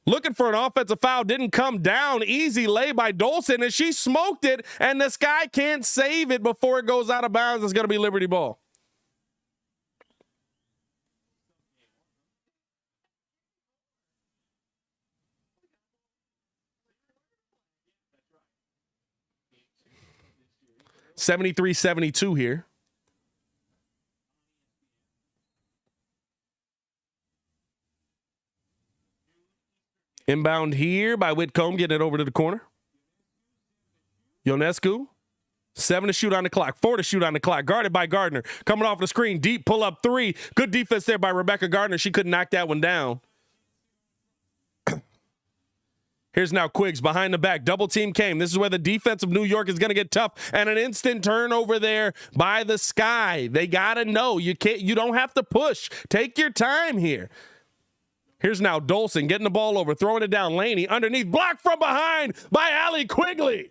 Looking for an offensive foul. Didn't come down. Easy lay by Dolson, and she smoked it, and the Sky can't save it before it goes out of bounds. It's going to be Liberty ball. (73-72) here. Inbound here by Whitcomb, getting it over to the corner. Ionescu, 7 to shoot on the clock, 4 to shoot on the clock. Guarded by Gardner. Coming off the screen, deep pull up 3. Good defense there by Rebecca Gardner. She couldn't knock that one down. Here's now Quiggs behind the back. Double team came. This is where the defense of New York is going to get tough. And an instant turnover there by the Sky. They got to know. You don't have to push. Take your time here. Here's now Dolson getting the ball over, throwing it down. Laney underneath, blocked from behind by Allie Quigley.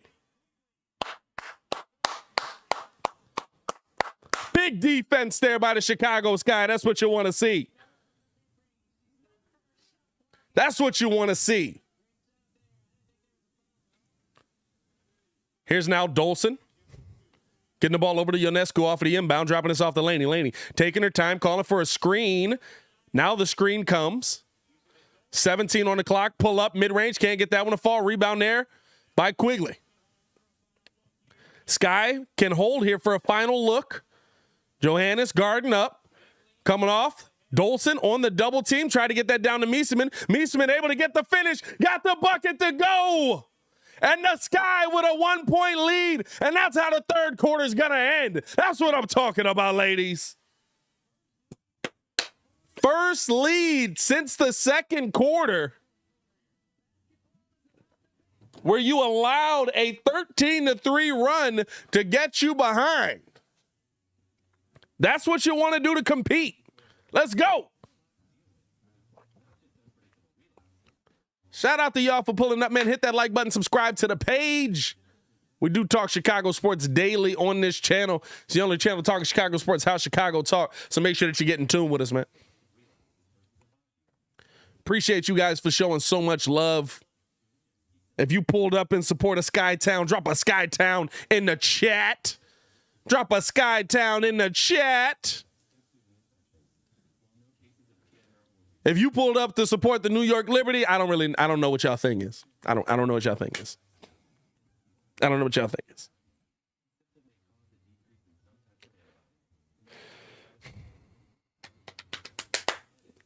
Big defense there by the Chicago Sky. That's what you want to see. That's what you want to see. Here's now Dolson. Getting the ball over to Ionescu off of the inbound, dropping this off to Laney. Laney taking her time, calling for a screen. Now the screen comes. 17 on the clock. Pull up, mid-range. Can't get that one to fall. Rebound there by Quigley. Sky can hold here for a final look. Johannes guarding up. Coming off. Dolson on the double team. Tried to get that down to Mieseman. Mieseman able to get the finish. Got the bucket to go. And the Sky with a 1-point lead. And that's how the third quarter is going to end. That's what I'm talking about, ladies. First lead since the second quarter, where you allowed a 13-3 run to get you behind. That's what you want to do to compete. Let's go. Shout out to y'all for pulling up, man. Hit that like button, subscribe to the page. We do talk Chicago sports daily on this channel. It's the only channel talking Chicago sports, how Chicago talk. So make sure that you get in tune with us, man. Appreciate you guys for showing so much love. If you pulled up in support of Skytown, drop a Skytown in the chat. Drop a Skytown in the chat. If you pulled up to support the New York Liberty, I don't know what y'all think is. I don't know what y'all think is. I don't know what y'all think is.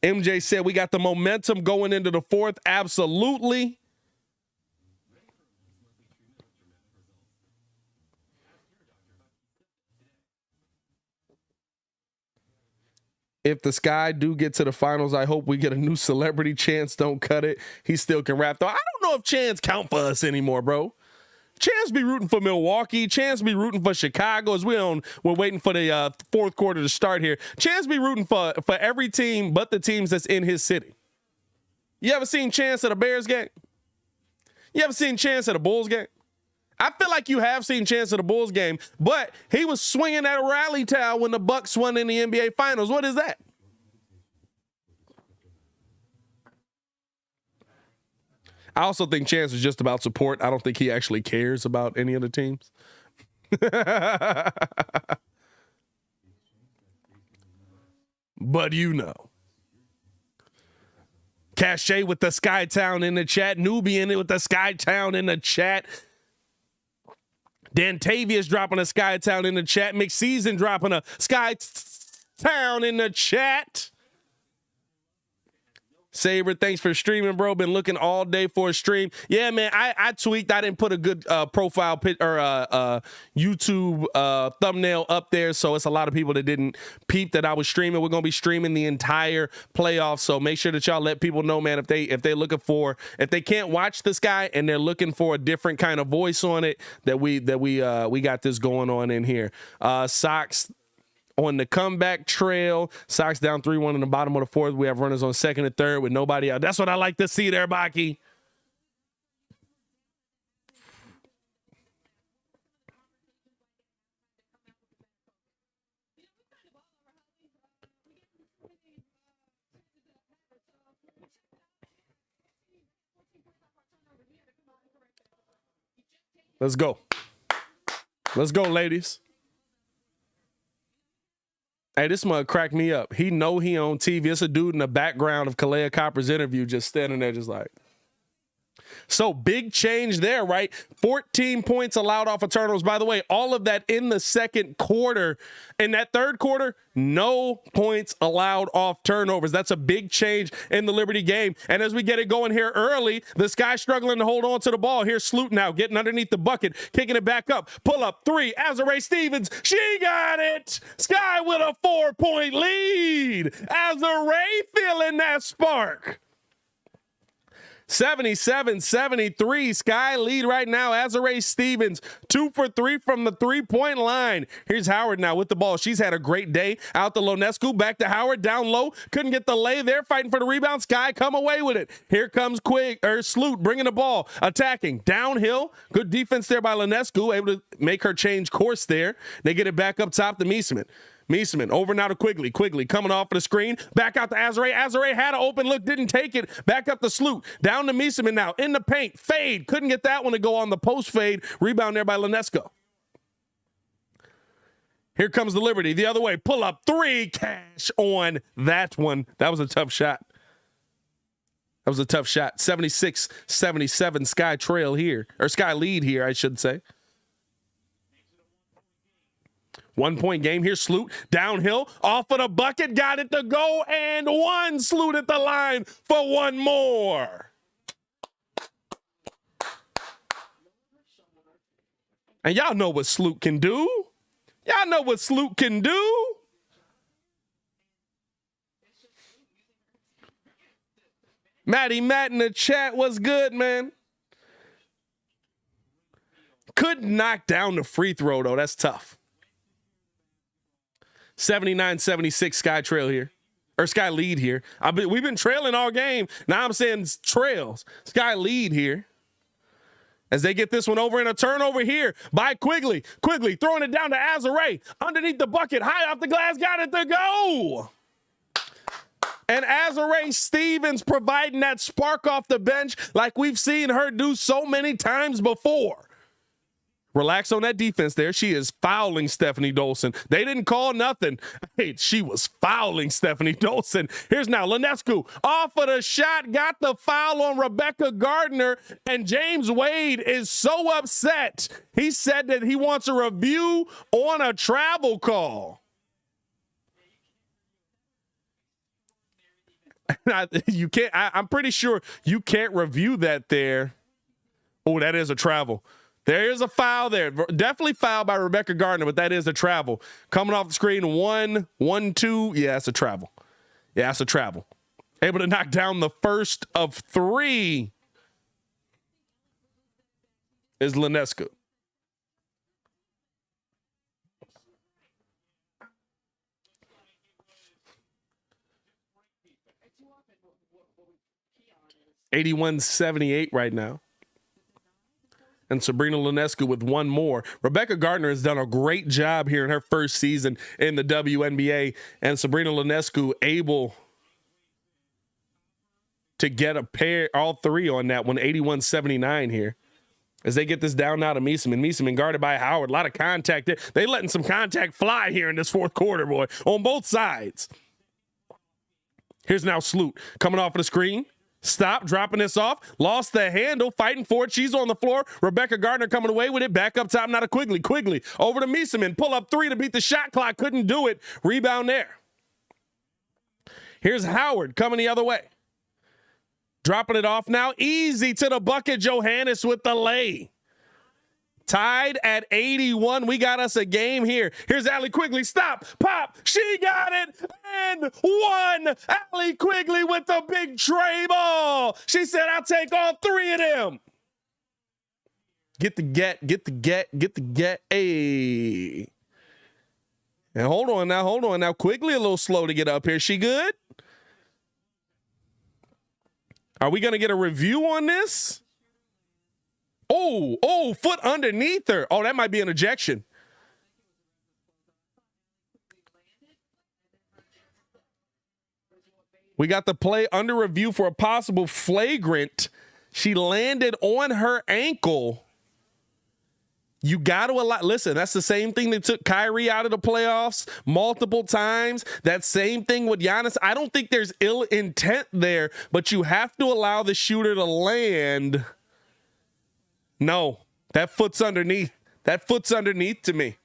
MJ said we got the momentum going into the fourth. Absolutely. If the Sky do get to the finals, I hope we get a new celebrity. Chance don't cut it. He still can rap though. I don't know if Chance count for us anymore, bro. Chance be rooting for Milwaukee. Chance be rooting for Chicago. As we're waiting for the fourth quarter to start here. Chance be rooting for every team but the teams that's in his city. You ever seen Chance at a Bears game? You ever seen Chance at a Bulls game? I feel like you have seen Chance at a Bulls game, but he was swinging that rally towel when the Bucks won in the NBA Finals. What is that? I also think Chance is just about support. I don't think he actually cares about any of the teams. But you know. Cache with the Skytown in the chat. Nubian with the Skytown in the chat. Dantavius dropping a Skytown in the chat. McSeason dropping a Skytown in the chat. Saber, thanks for streaming, bro. Been looking all day for a stream. Yeah, man, I tweaked. I didn't put a good profile pic or YouTube thumbnail up there, so it's a lot of people that didn't peep that I was streaming. We're gonna be streaming the entire playoff, so make sure that y'all let people know, man, if they're looking for, if they can't watch this guy and they're looking for a different kind of voice on it, that we got this going on in here. Sox on the comeback trail. Sox down 3-1 in the bottom of the fourth. We have runners on second and third with nobody out. That's what I like to see there, Baki. Let's go. Let's go, ladies. Hey, this mug cracked me up. He know he on TV. It's a dude in the background of Kalea Copper's interview just standing there just like. So big change there, right? 14 points allowed off of turnovers. By the way, all of that in the second quarter. In that third quarter, no points allowed off turnovers. That's a big change in the Liberty game. And as we get it going here early, this guy struggling to hold on to the ball. Here's Sloot now getting underneath the bucket, kicking it back up. Pull up three. Azare Stevens, she got it. Sky with a 4-point lead. Azare feeling that spark. 77-73. Sky lead right now. Azare Stevens 2 for 3 from the 3-point line. Here's Howard now with the ball. She's had a great day. Out to Lonescu. Back to Howard. Down low. Couldn't get the lay there. Fighting for the rebound. Sky come away with it. Here comes Sloot bringing the ball. Attacking. Downhill. Good defense there by Lonescu. Able to make her change course there. They get it back up top to Meeseman. Meeseman over now to Quigley. Quigley coming off of the screen. Back out to Azare. Azare had an open look, didn't take it. Back up to Sloot. Down to Meeseman now. In the paint. Fade. Couldn't get that one to go on the post fade. Rebound there by Lonescu. Here comes the Liberty. The other way. Pull up three. Cash on that one. That was a tough shot. That was a tough shot. 76-77 Sky trail here. Or Sky lead here, I should say. 1-point game here. Sloot downhill off of the bucket. Got it to go and one. Sloot at the line for one more. And y'all know what Sloot can do. Y'all know what Sloot can do. Matty Matt in the chat was good, man. Couldn't knock down the free throw, though. That's tough. 79-76 Sky trail here. Or Sky lead here. We've been trailing all game. Now I'm saying trails. Sky lead here. As they get this one over in a turnover here by Quigley. Quigley throwing it down to Azare. Underneath the bucket. High off the glass. Got it to go. And Azare Stevens providing that spark off the bench like we've seen her do so many times before. Relax on that defense there. She is fouling Stephanie Dolson. They didn't call nothing. Hey, she was fouling Stephanie Dolson. Here's now Lonescu off of the shot, got the foul on Rebecca Gardner, and James Wade is so upset. He said that he wants a review on a travel call. You can't. I'm pretty sure you can't review that there. Oh, that is a travel. There is a foul there. Definitely foul by Rebecca Gardner, but that is a travel. Coming off the screen, 1-1-2. Yeah, it's a travel. Yeah, it's a travel. Able to knock down the first of three is Lonescu. 81-78 right now. And Sabrina Ionescu with one more. Rebecca Gardner has done a great job here in her first season in the WNBA. And Sabrina Ionescu able to get a pair, all three on that one, 81-79 here. As they get this down now to Meeseman. Meeseman guarded by Howard. A lot of contact there. They letting some contact fly here in this fourth quarter, boy, on both sides. Here's now Sloot coming off of the screen. Stop, dropping this off. Lost the handle, fighting for it. She's on the floor. Rebecca Gardner coming away with it. Back up top, not a Quigley. Quigley over to Meeseman. Pull up three to beat the shot clock. Couldn't do it. Rebound there. Here's Howard coming the other way. Dropping it off now. Easy to the bucket. Johannes with the lay. Tied at 81. We got us a game here. Here's Allie Quigley. Stop. Pop. She got it. And one. Allie Quigley with the big tray ball. She said, I'll take all three of them. Get the get. Get the get. Get the get. Hey. And hold on now. Hold on now. Quigley a little slow to get up here. She good? Are we going to get a review on this? Oh, foot underneath her. Oh, that might be an ejection. We got the play under review for a possible flagrant. She landed on her ankle. You got to allow. Listen, that's the same thing that took Kyrie out of the playoffs multiple times. That same thing with Giannis. I don't think there's ill intent there, but you have to allow the shooter to land. No, that foot's underneath. That foot's underneath to me.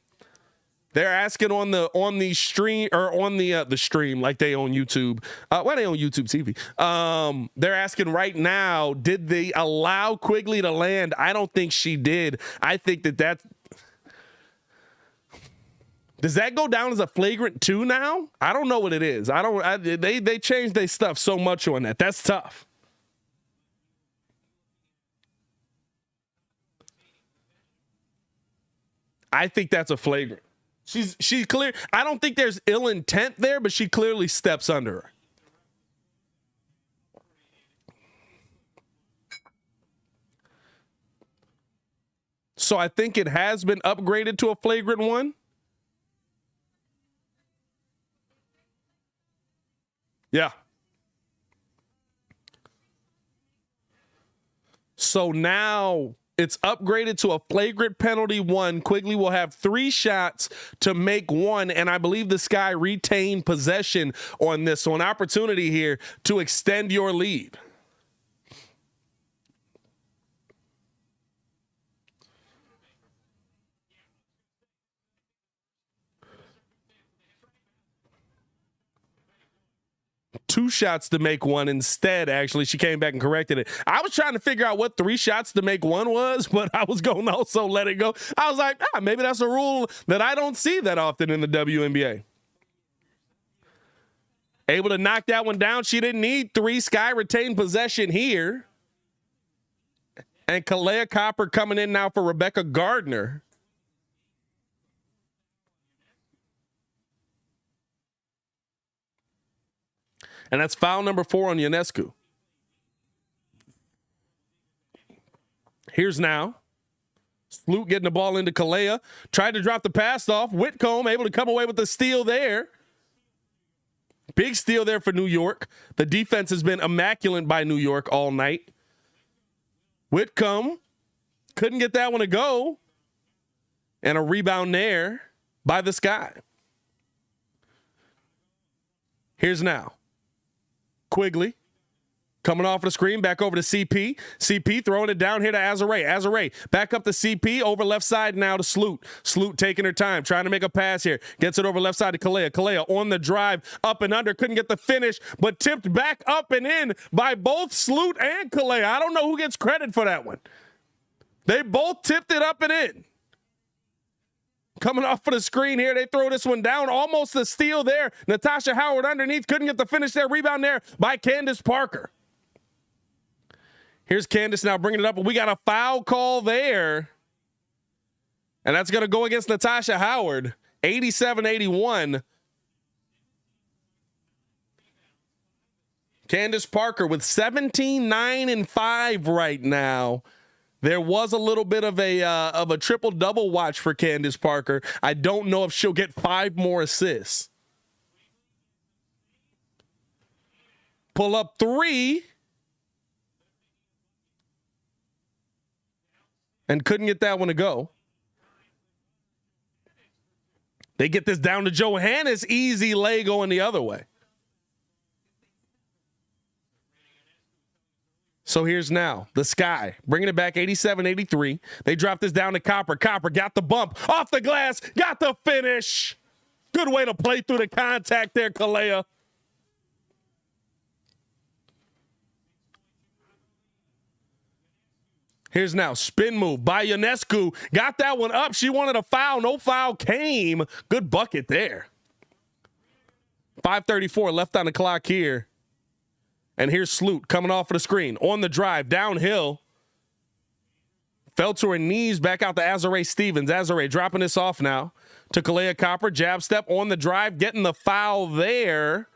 They're asking on the stream, or on the stream, like they own YouTube. Well, they own YouTube TV. They're asking right now, did they allow Quigley to land? I don't think she did. I think that does that go down as a flagrant 2 now? I don't know what it is. They changed their stuff so much on that. That's tough. I think that's a flagrant. She's clear. I don't think there's ill intent there, but she clearly steps under her. So I think it has been upgraded to a flagrant 1. Yeah. So now it's upgraded to a flagrant penalty 1. Quigley will have 3 shots to make 1, and I believe the Sky retained possession on this. So an opportunity here to extend your lead. Two shots to make 1 instead. Actually, she came back and corrected it. I was trying to figure out what 3 shots to make 1 was, but I was going to also let it go. I was like, maybe that's a rule that I don't see that often in the WNBA. Able to knock that one down. She didn't need 3. Sky retained possession here. And Kalea Copper coming in now for Rebecca Gardner. And that's foul number 4 on Ionescu. Here's now Sloot getting the ball into Kalea. Tried to drop the pass off. Whitcomb able to come away with the steal there. Big steal there for New York. The defense has been immaculate by New York all night. Whitcomb couldn't get that one to go. And a rebound there by the Sky. Here's now Quigley coming off the screen, back over to CP. CP throwing it down here to Azare. Azare back up to CP, over left side now to Sloot. Sloot taking her time, trying to make a pass here. Gets it over left side to Kalea. Kalea on the drive, up and under. Couldn't get the finish, but tipped back up and in by both Sloot and Kalea. I don't know who gets credit for that one. They both tipped it up and in. Coming off for the screen here, they throw this one down. Almost a steal there. Natasha Howard underneath. Couldn't get the finish there. Rebound there by Candace Parker. Here's Candace now bringing it up, but we got a foul call there. And that's going to go against Natasha Howard. 87-81. Candace Parker with 17, 9, and 5 right now. There was a little bit of a triple-double watch for Candace Parker. I don't know if she'll get 5 more assists. Pull up 3. And couldn't get that one to go. They get this down to Johannes. Easy lay going the other way. So here's now the Sky bringing it back 87-83. They drop this down to Copper. Copper got the bump off the glass, got the finish. Good way to play through the contact there, Kalea. Here's now spin move by Ionescu. Got that one up. She wanted a foul. No foul came. Good bucket there. 5:34 left on the clock here. And here's Sloot coming off of the screen. On the drive, downhill. Fell to her knees, back out to Azare Stevens. Azare dropping this off now to Kalea Copper. Jab step on the drive, getting the foul there.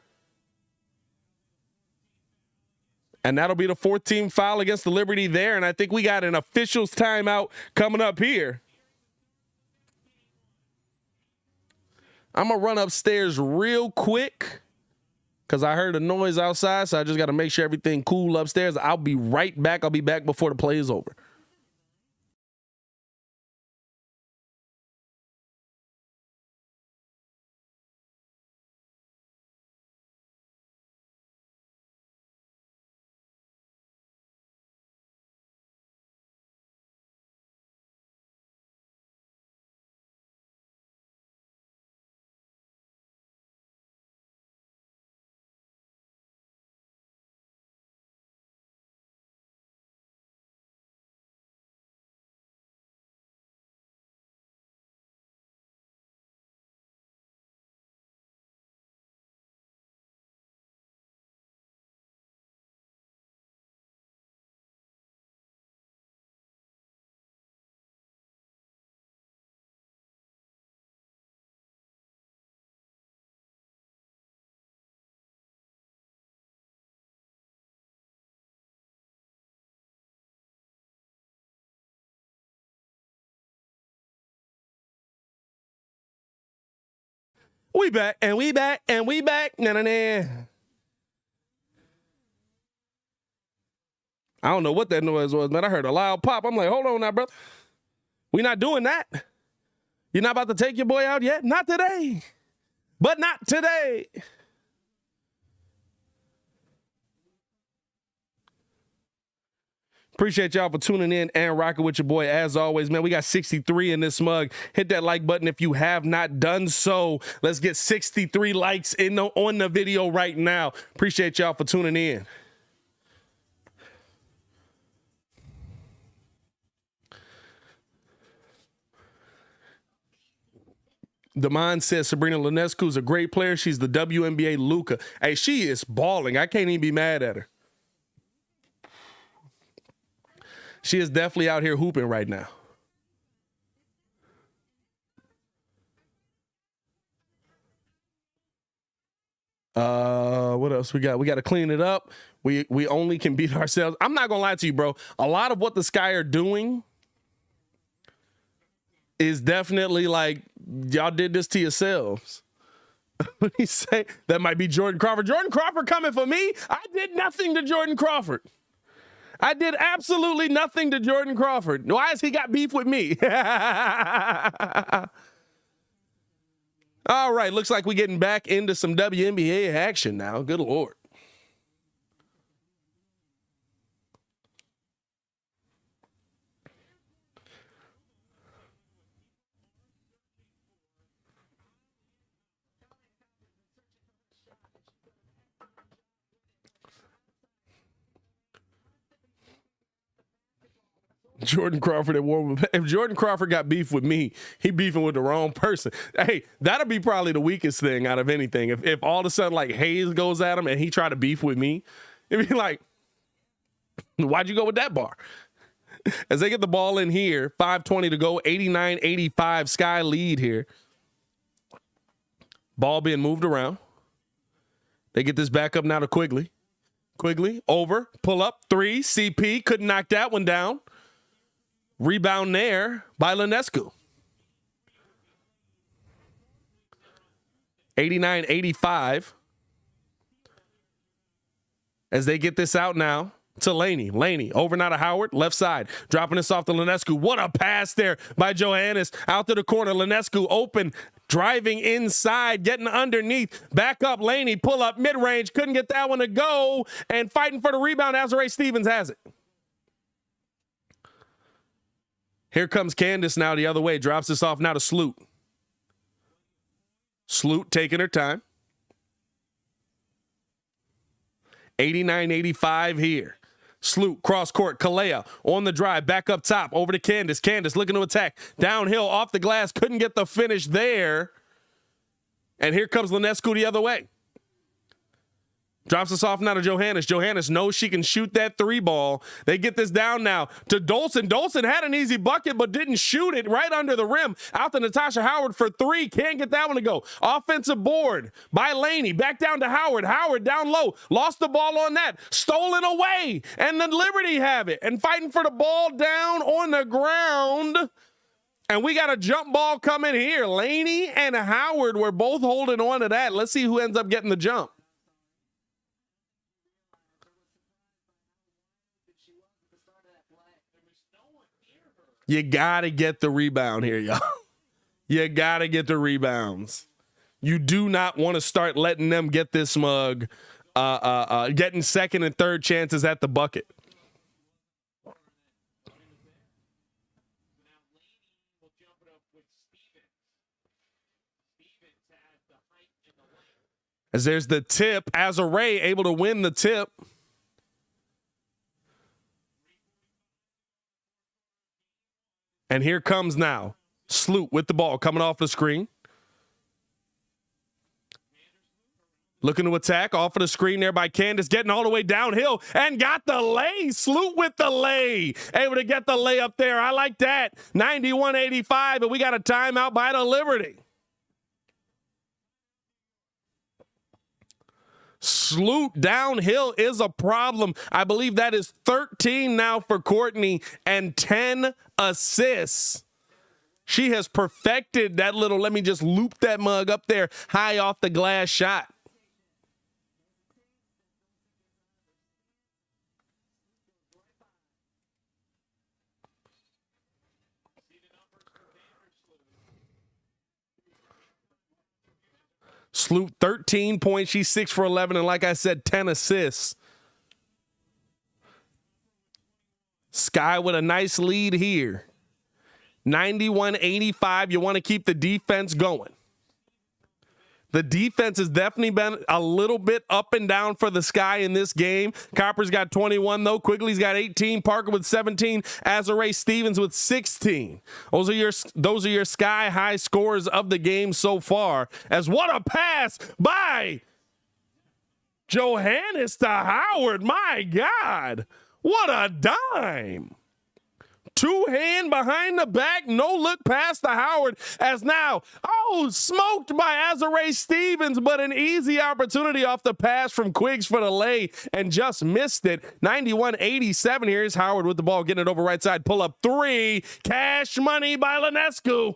And that'll be the 14th foul against the Liberty there. And I think we got an officials timeout coming up here. I'm going to run upstairs real quick because I heard a noise outside, so I just got to make sure everything cool upstairs. I'll be right back. I'll be back before the play is over. We back, and we back, and we back. Nah. I don't know what that noise was, man. I heard a loud pop. I'm like, hold on now, brother. We not doing that. You're not about to take your boy out yet? Not today. But not today. Appreciate y'all for tuning in and rocking with your boy as always, man. We got 63 in this mug. Hit that like button if you have not done so. Let's get 63 likes on the video right now. Appreciate y'all for tuning in. Damon says Sabrina Ionescu is a great player. She's the WNBA Luka. Hey, she is balling. I can't even be mad at her. She is definitely out here hooping right now. What else we got? We got to clean it up. We only can beat ourselves. I'm not gonna lie to you, bro. A lot of what the Sky are doing is definitely like, y'all did this to yourselves. What do you say? That might be Jordan Crawford. Jordan Crawford coming for me? I did nothing to Jordan Crawford. I did absolutely nothing to Jordan Crawford. Why has he got beef with me? All right, looks like we're getting back into some WNBA action now. Good Lord. Jordan Crawford at war. If Jordan Crawford got beef with me, he beefing with the wrong person. Hey, that'll be probably the weakest thing out of anything. If all of a sudden like Hayes goes at him and he try to beef with me, it'd be like, why'd you go with that bar? As they get the ball in here, 5:20 to go, 89-85 Sky lead here. Ball being moved around. They get this back up now to Quigley. Quigley, over, pull up, three, CP, couldn't knock that one down. Rebound there by Linescu. 89-85. As they get this out now to Laney. Laney over now to Howard, left side, dropping this off to Linescu. What a pass there by Johannes out to the corner. Linescu open, driving inside, getting underneath, back up. Laney pull up mid-range, couldn't get that one to go, and fighting for the rebound. Azurá Stevens has it. Here comes Candace now the other way, drops this off now to Sloot. Sloot taking her time. 89-85 here. Sloot, cross court, Kalea on the drive, back up top, over to Candace. Candace looking to attack. Downhill, off the glass, couldn't get the finish there. And here comes Linescu the other way. Drops us off now to Johannes. Johannes knows she can shoot that three ball. They get this down now to Dolson. Dolson had an easy bucket, but didn't shoot it right under the rim. Out to Natasha Howard for three. Can't get that one to go. Offensive board by Laney. Back down to Howard. Howard down low. Lost the ball on that. Stolen away. And then Liberty have it. And fighting for the ball down on the ground. And we got a jump ball coming here. Laney and Howard were both holding on to that. Let's see who ends up getting the jump. You got to get the rebound here, y'all. You got to get the rebounds. You do not want to start letting them get this smug, getting second and third chances at the bucket. As there's the tip, Azurá able to win the tip. And here comes now Sloot with the ball coming off the screen. Looking to attack off of the screen there by Candace, getting all the way downhill and got the lay. Sloot with the lay. Able to get the lay up there. I like that. 91-85, and we got a timeout by the Liberty. Sloot downhill is a problem. I believe that is 13 now for Courtney and 10 assists. She has perfected that little, let me just loop that mug up there, high off the glass shot. Sloot 13 points. She's 6 for 11. And like I said, 10 assists. Sky with a nice lead here. 91-85. You want to keep the defense going. The defense has definitely been a little bit up and down for the Sky in this game. Copper's got 21, though. Quigley's got 18. Parker with 17. Azurá Stevens with 16. Those are your Sky high scores of the game so far. As what a pass by Johannes to Howard. My God. What a dime. Two-hand behind the back, no-look pass to Howard as now, smoked by Azurá Stevens, but an easy opportunity off the pass from Quiggs for the lay and just missed it. 91-87. Here's Howard with the ball, getting it over right side. Pull up three. Cash money by Linescu.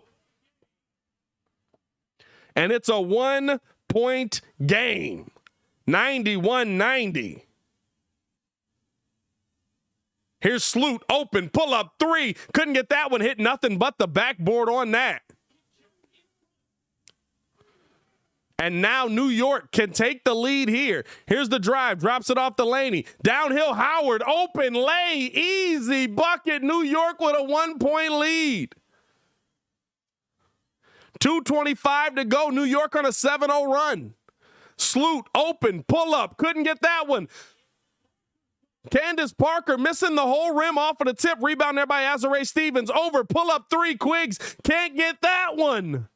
And it's a 1-point game. 91-90. Here's Sloot, open, pull up three. Couldn't get that one, hit nothing but the backboard on that. And now New York can take the lead here. Here's the drive, drops it off to Laney. Downhill, Howard, open, lay, easy bucket. New York with a 1-point lead. 2:25 to go. New York on a 7-0 run. Sloot, open, pull up, couldn't get that one. Candace Parker missing the whole rim off of the tip. Rebound there by Azurá Stevens. Over, pull up three. Quiggs can't get that one.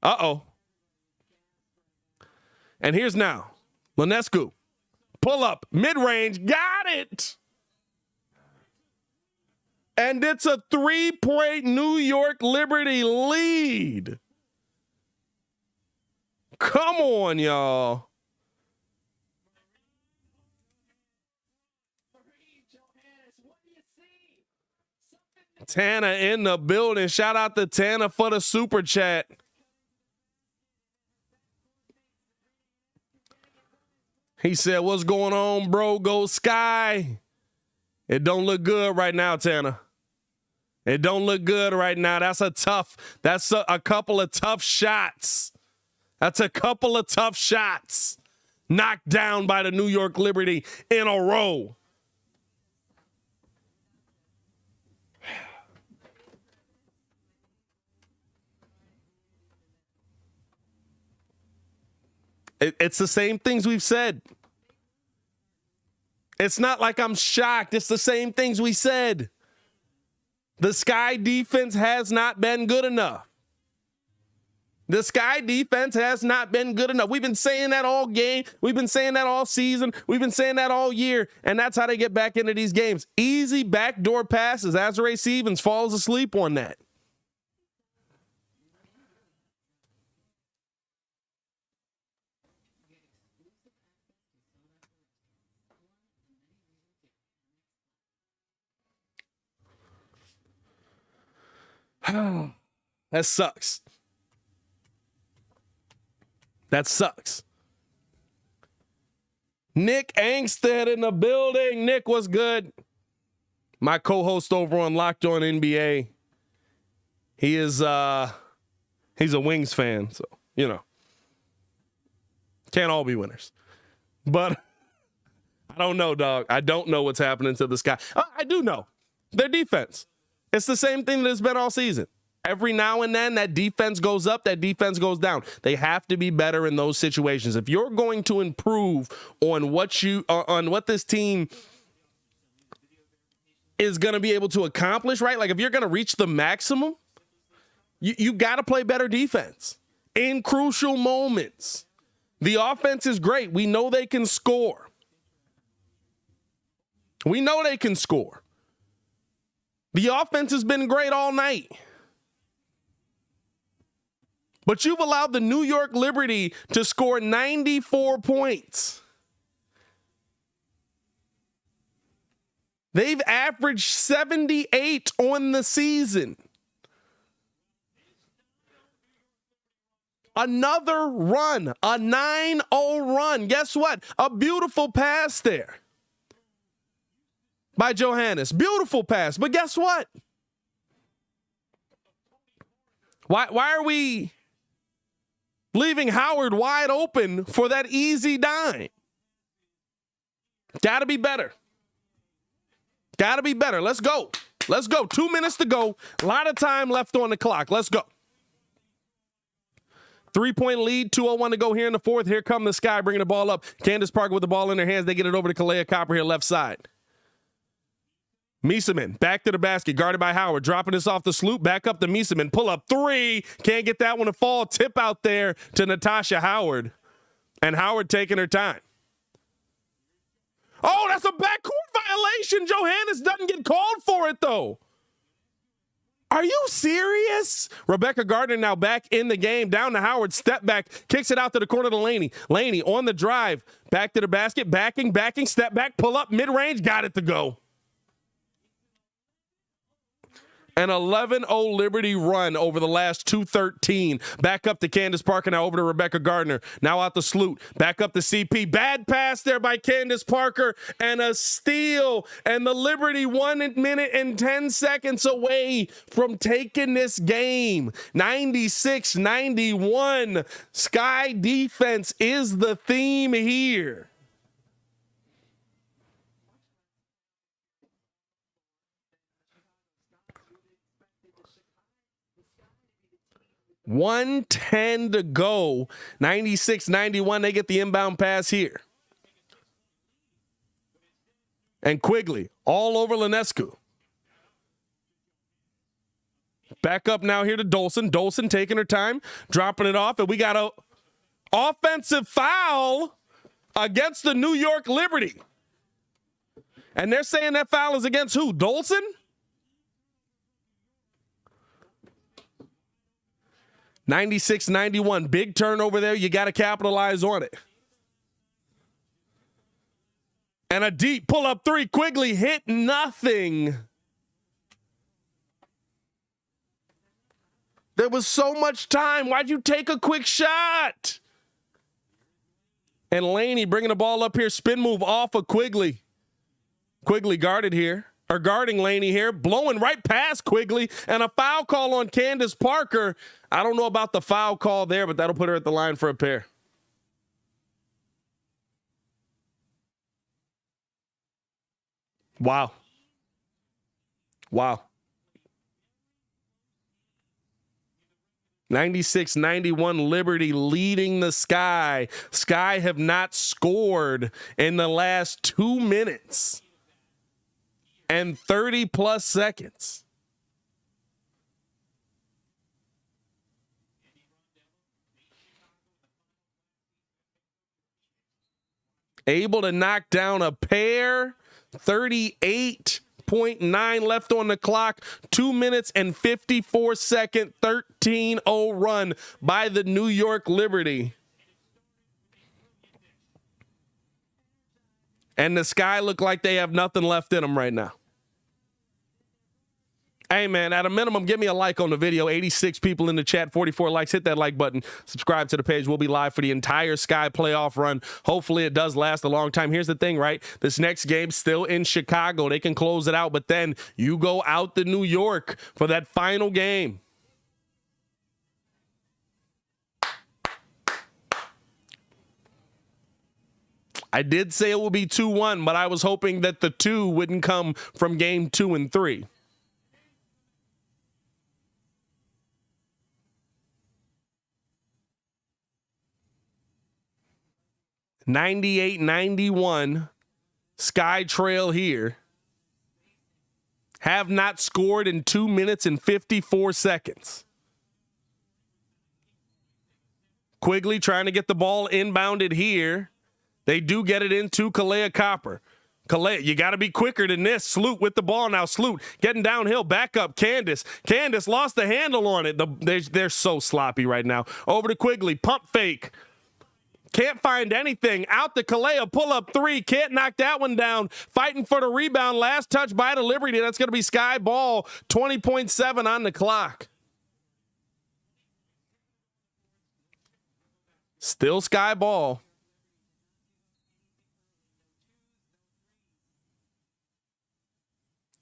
Uh-oh. And here's now Linescu. Pull up, mid-range, got it. And it's a 3-point New York Liberty lead. Come on, y'all. Tana in the building. Shout out to Tana for the super chat. He said, what's going on, bro? Go Sky. It don't look good right now, Tana. It don't look good right now. That's a couple of tough shots. That's a couple of tough shots. Knocked down by the New York Liberty in a row. It's the same things we've said. It's not like I'm shocked. It's the same things we said. The Sky defense has not been good enough. The Sky defense has not been good enough. We've been saying that all game. We've been saying that all season. We've been saying that all year. And that's how they get back into these games. Easy backdoor passes. Azrae Stevens falls asleep on that. That sucks. That sucks. Nick Angstead in the building. Nick, what's good? My co-host over on Locked On NBA. He is he's a Wings fan, so you know. Can't all be winners. But I don't know, dog. I don't know what's happening to the Sky. I do know. Their defense. It's the same thing that it's been all season. Every now and then, that defense goes up, that defense goes down. They have to be better in those situations. If you're going to improve on what this team is going to be able to accomplish, right? Like if you're going to reach the maximum, you got to play better defense in crucial moments. The offense is great. We know they can score. We know they can score. The offense has been great all night. But you've allowed the New York Liberty to score 94 points. They've averaged 78 on the season. Another run, a 9-0 run. Guess what? A beautiful pass there by Johannes. Beautiful pass. But guess what? Why are we leaving Howard wide open for that easy dime? Got to be better. Got to be better. Let's go. Let's go. 2 minutes to go. A lot of time left on the clock. Let's go. 3-point lead, 2:01 to go here in the fourth. Here come the Sky bringing the ball up. Candace Parker with the ball in their hands. They get it over to Kalea Copper here left side. Mieseman back to the basket, guarded by Howard, dropping this off the sloop, back up to Mieseman, pull up three, can't get that one to fall, tip out there to Natasha Howard, and Howard taking her time. Oh, that's a backcourt violation. Johannes doesn't get called for it, though. Are you serious? Rebecca Gardner now back in the game, down to Howard, step back, kicks it out to the corner to Laney. Laney on the drive, back to the basket, backing, step back, pull up, mid-range, got it to go. An 11-0 Liberty run over the last 2:13. Back up to Candace Parker, now over to Rebecca Gardner. Now out the Sloot. Back up to CP. Bad pass there by Candace Parker and a steal. And the Liberty 1 minute and 10 seconds away from taking this game. 96-91. Sky defense is the theme here. .110 to go. 96-91. They get the inbound pass here. And Quigley all over Linescu. Back up now here to Dolson. Dolson taking her time, dropping it off, and we got a offensive foul against the New York Liberty. And they're saying that foul is against who? Dolson? 96-91, big turnover there. You got to capitalize on it. And a deep pull-up three. Quigley hit nothing. There was so much time. Why'd you take a quick shot? And Laney bringing the ball up here. Spin move off of Quigley. Quigley guarded here. Or guarding Laney here. Blowing right past Quigley. And a foul call on Candace Parker. I don't know about the foul call there, but that'll put her at the line for a pair. Wow. Wow. 96-91 Liberty leading the Sky. Sky have not scored in the last 2 minutes and 30 plus seconds. Able to knock down a pair. 38.9 left on the clock. 2 minutes and 54 second 13-0 run by the New York Liberty. And the Sky look like they have nothing left in them right now. Hey, man, at a minimum, give me a like on the video. 86 people in the chat, 44 likes. Hit that like button. Subscribe to the page. We'll be live for the entire Sky playoff run. Hopefully, it does last a long time. Here's the thing, right? This next game's still in Chicago. They can close it out, but then you go out to New York for that final game. I did say it would be 2-1, but I was hoping that the 2 wouldn't come from game 2 and 3. (98-91) Sky trail here. Have not scored in 2 minutes and 54 seconds. Quigley trying to get the ball inbounded here. They do get it into Kalea Copper. Kalea, you got to be quicker than this. Sloot with the ball now. Sloot getting downhill. Back up. Candace. Candace lost the handle on it. They're so sloppy right now. Over to Quigley. Pump fake. Can't find anything. Out to Kalea. Pull up three. Can't knock that one down. Fighting for the rebound. Last touch by the Liberty. That's going to be Sky ball. 20.7 on the clock. Still Sky ball.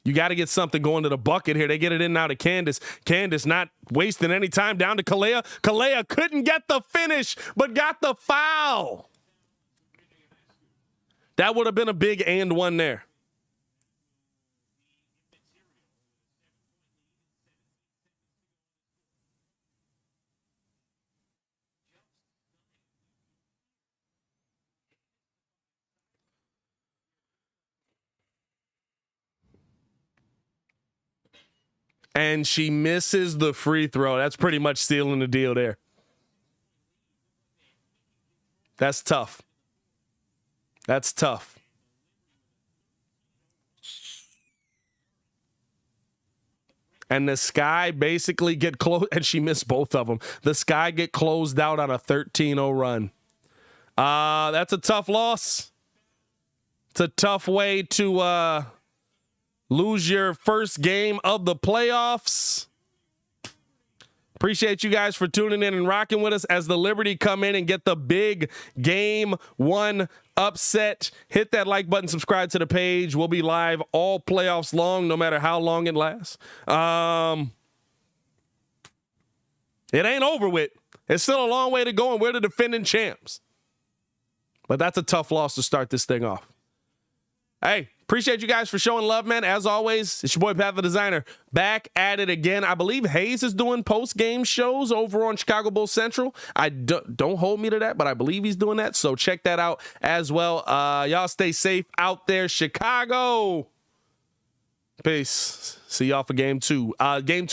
You got to get something going to the bucket here. They get it in now to Candace. Candace not wasting any time. Down to Kalea. Kalea couldn't get the finish, but got the foul. That would have been a big and one there. And she misses the free throw. That's pretty much sealing the deal there. That's tough. That's tough. And the Sky basically get close, and she missed both of them. The Sky get closed out on a 13-0 run. That's a tough loss. It's a tough way to lose your first game of the playoffs. Appreciate you guys for tuning in and rocking with us as the Liberty come in and get the big game one upset. Hit that like button, subscribe to the page. We'll be live all playoffs long, no matter how long it lasts. It ain't over with. It's still a long way to go, and we're the defending champs. But that's a tough loss to start this thing off. Hey, appreciate you guys for showing love, man. As always, it's your boy, Pat the Designer, back at it again. I believe Hayes is doing post-game shows over on Chicago Bulls Central. Don't hold me to that, but I believe he's doing that, so check that out as well. Y'all stay safe out there, Chicago. Peace. See y'all for game two. Game two.